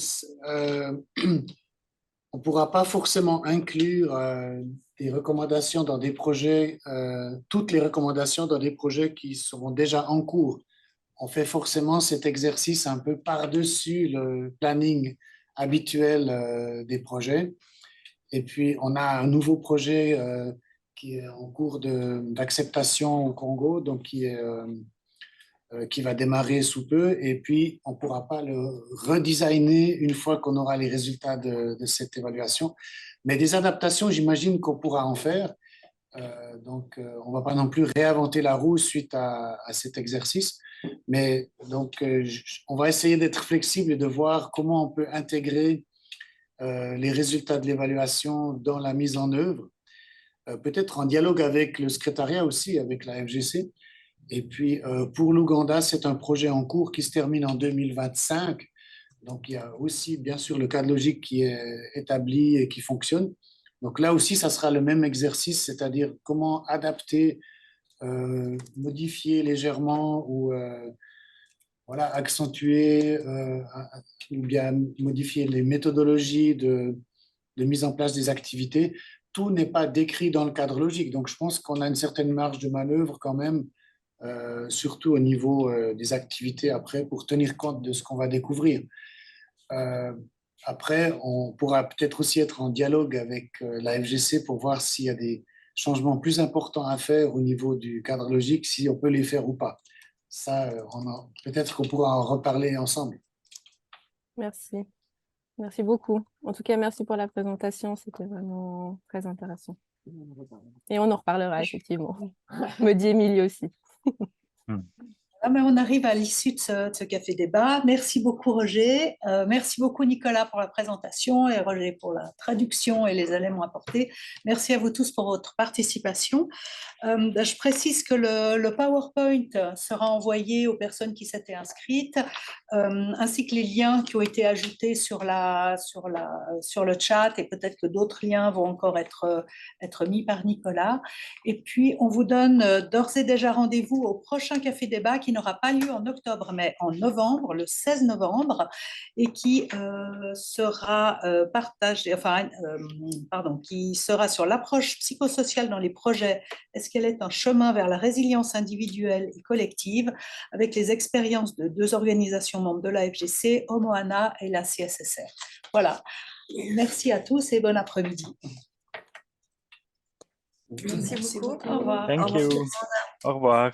on ne pourra pas forcément inclure des recommandations dans des projets, toutes les recommandations dans des projets qui seront déjà en cours. On fait forcément cet exercice un peu par-dessus le planning habituel des projets. Et puis, on a un nouveau projet qui est en cours d'acceptation au Congo, donc qui va démarrer sous peu. Et puis, on ne pourra pas le redesigner une fois qu'on aura les résultats de cette évaluation. Mais des adaptations, j'imagine qu'on pourra en faire. Donc, on ne va pas non plus réinventer la roue suite à cet exercice. Mais donc, on va essayer d'être flexible et de voir comment on peut intégrer les résultats de l'évaluation dans la mise en œuvre, peut-être en dialogue avec le secrétariat aussi, avec la FGC. Et puis, pour l'Ouganda, c'est un projet en cours qui se termine en 2025. Donc, il y a aussi, bien sûr, le cadre logique qui est établi et qui fonctionne. Donc là aussi, ça sera le même exercice, c'est-à-dire comment adapter, modifier légèrement ou accentuer ou bien modifier les méthodologies de mise en place des activités. Tout n'est pas décrit dans le cadre logique. Donc, je pense qu'on a une certaine marge de manœuvre quand même, surtout au niveau des activités après, pour tenir compte de ce qu'on va découvrir. Après, on pourra peut-être aussi être en dialogue avec la FGC pour voir s'il y a des changements plus importants à faire au niveau du cadre logique, si on peut les faire ou pas. Ça, peut-être qu'on pourra en reparler ensemble. Merci. Merci beaucoup. En tout cas, merci pour la présentation. C'était vraiment très intéressant. Et on en reparlera, effectivement. Me dit Émilie aussi. Mais on arrive à l'issue de ce café débat. Merci beaucoup Roger, merci beaucoup Nicolas pour la présentation et Roger pour la traduction et les éléments apportés. Merci à vous tous pour votre participation. Je précise que le PowerPoint sera envoyé aux personnes qui s'étaient inscrites, ainsi que les liens qui ont été ajoutés sur le chat, et peut-être que d'autres liens vont encore être mis par Nicolas. Et puis, on vous donne d'ores et déjà rendez-vous au prochain café débat qui n'aura pas lieu en octobre, mais en novembre, le 16 novembre, et qui sera qui sera sur l'approche psychosociale dans les projets. Est-ce qu'elle est un chemin vers la résilience individuelle et collective, avec les expériences de 2 organisations membres de la FGC, Omoana et la CSSR. Voilà. Merci à tous et bon après-midi. Merci beaucoup. Au revoir. Thank you. Au revoir.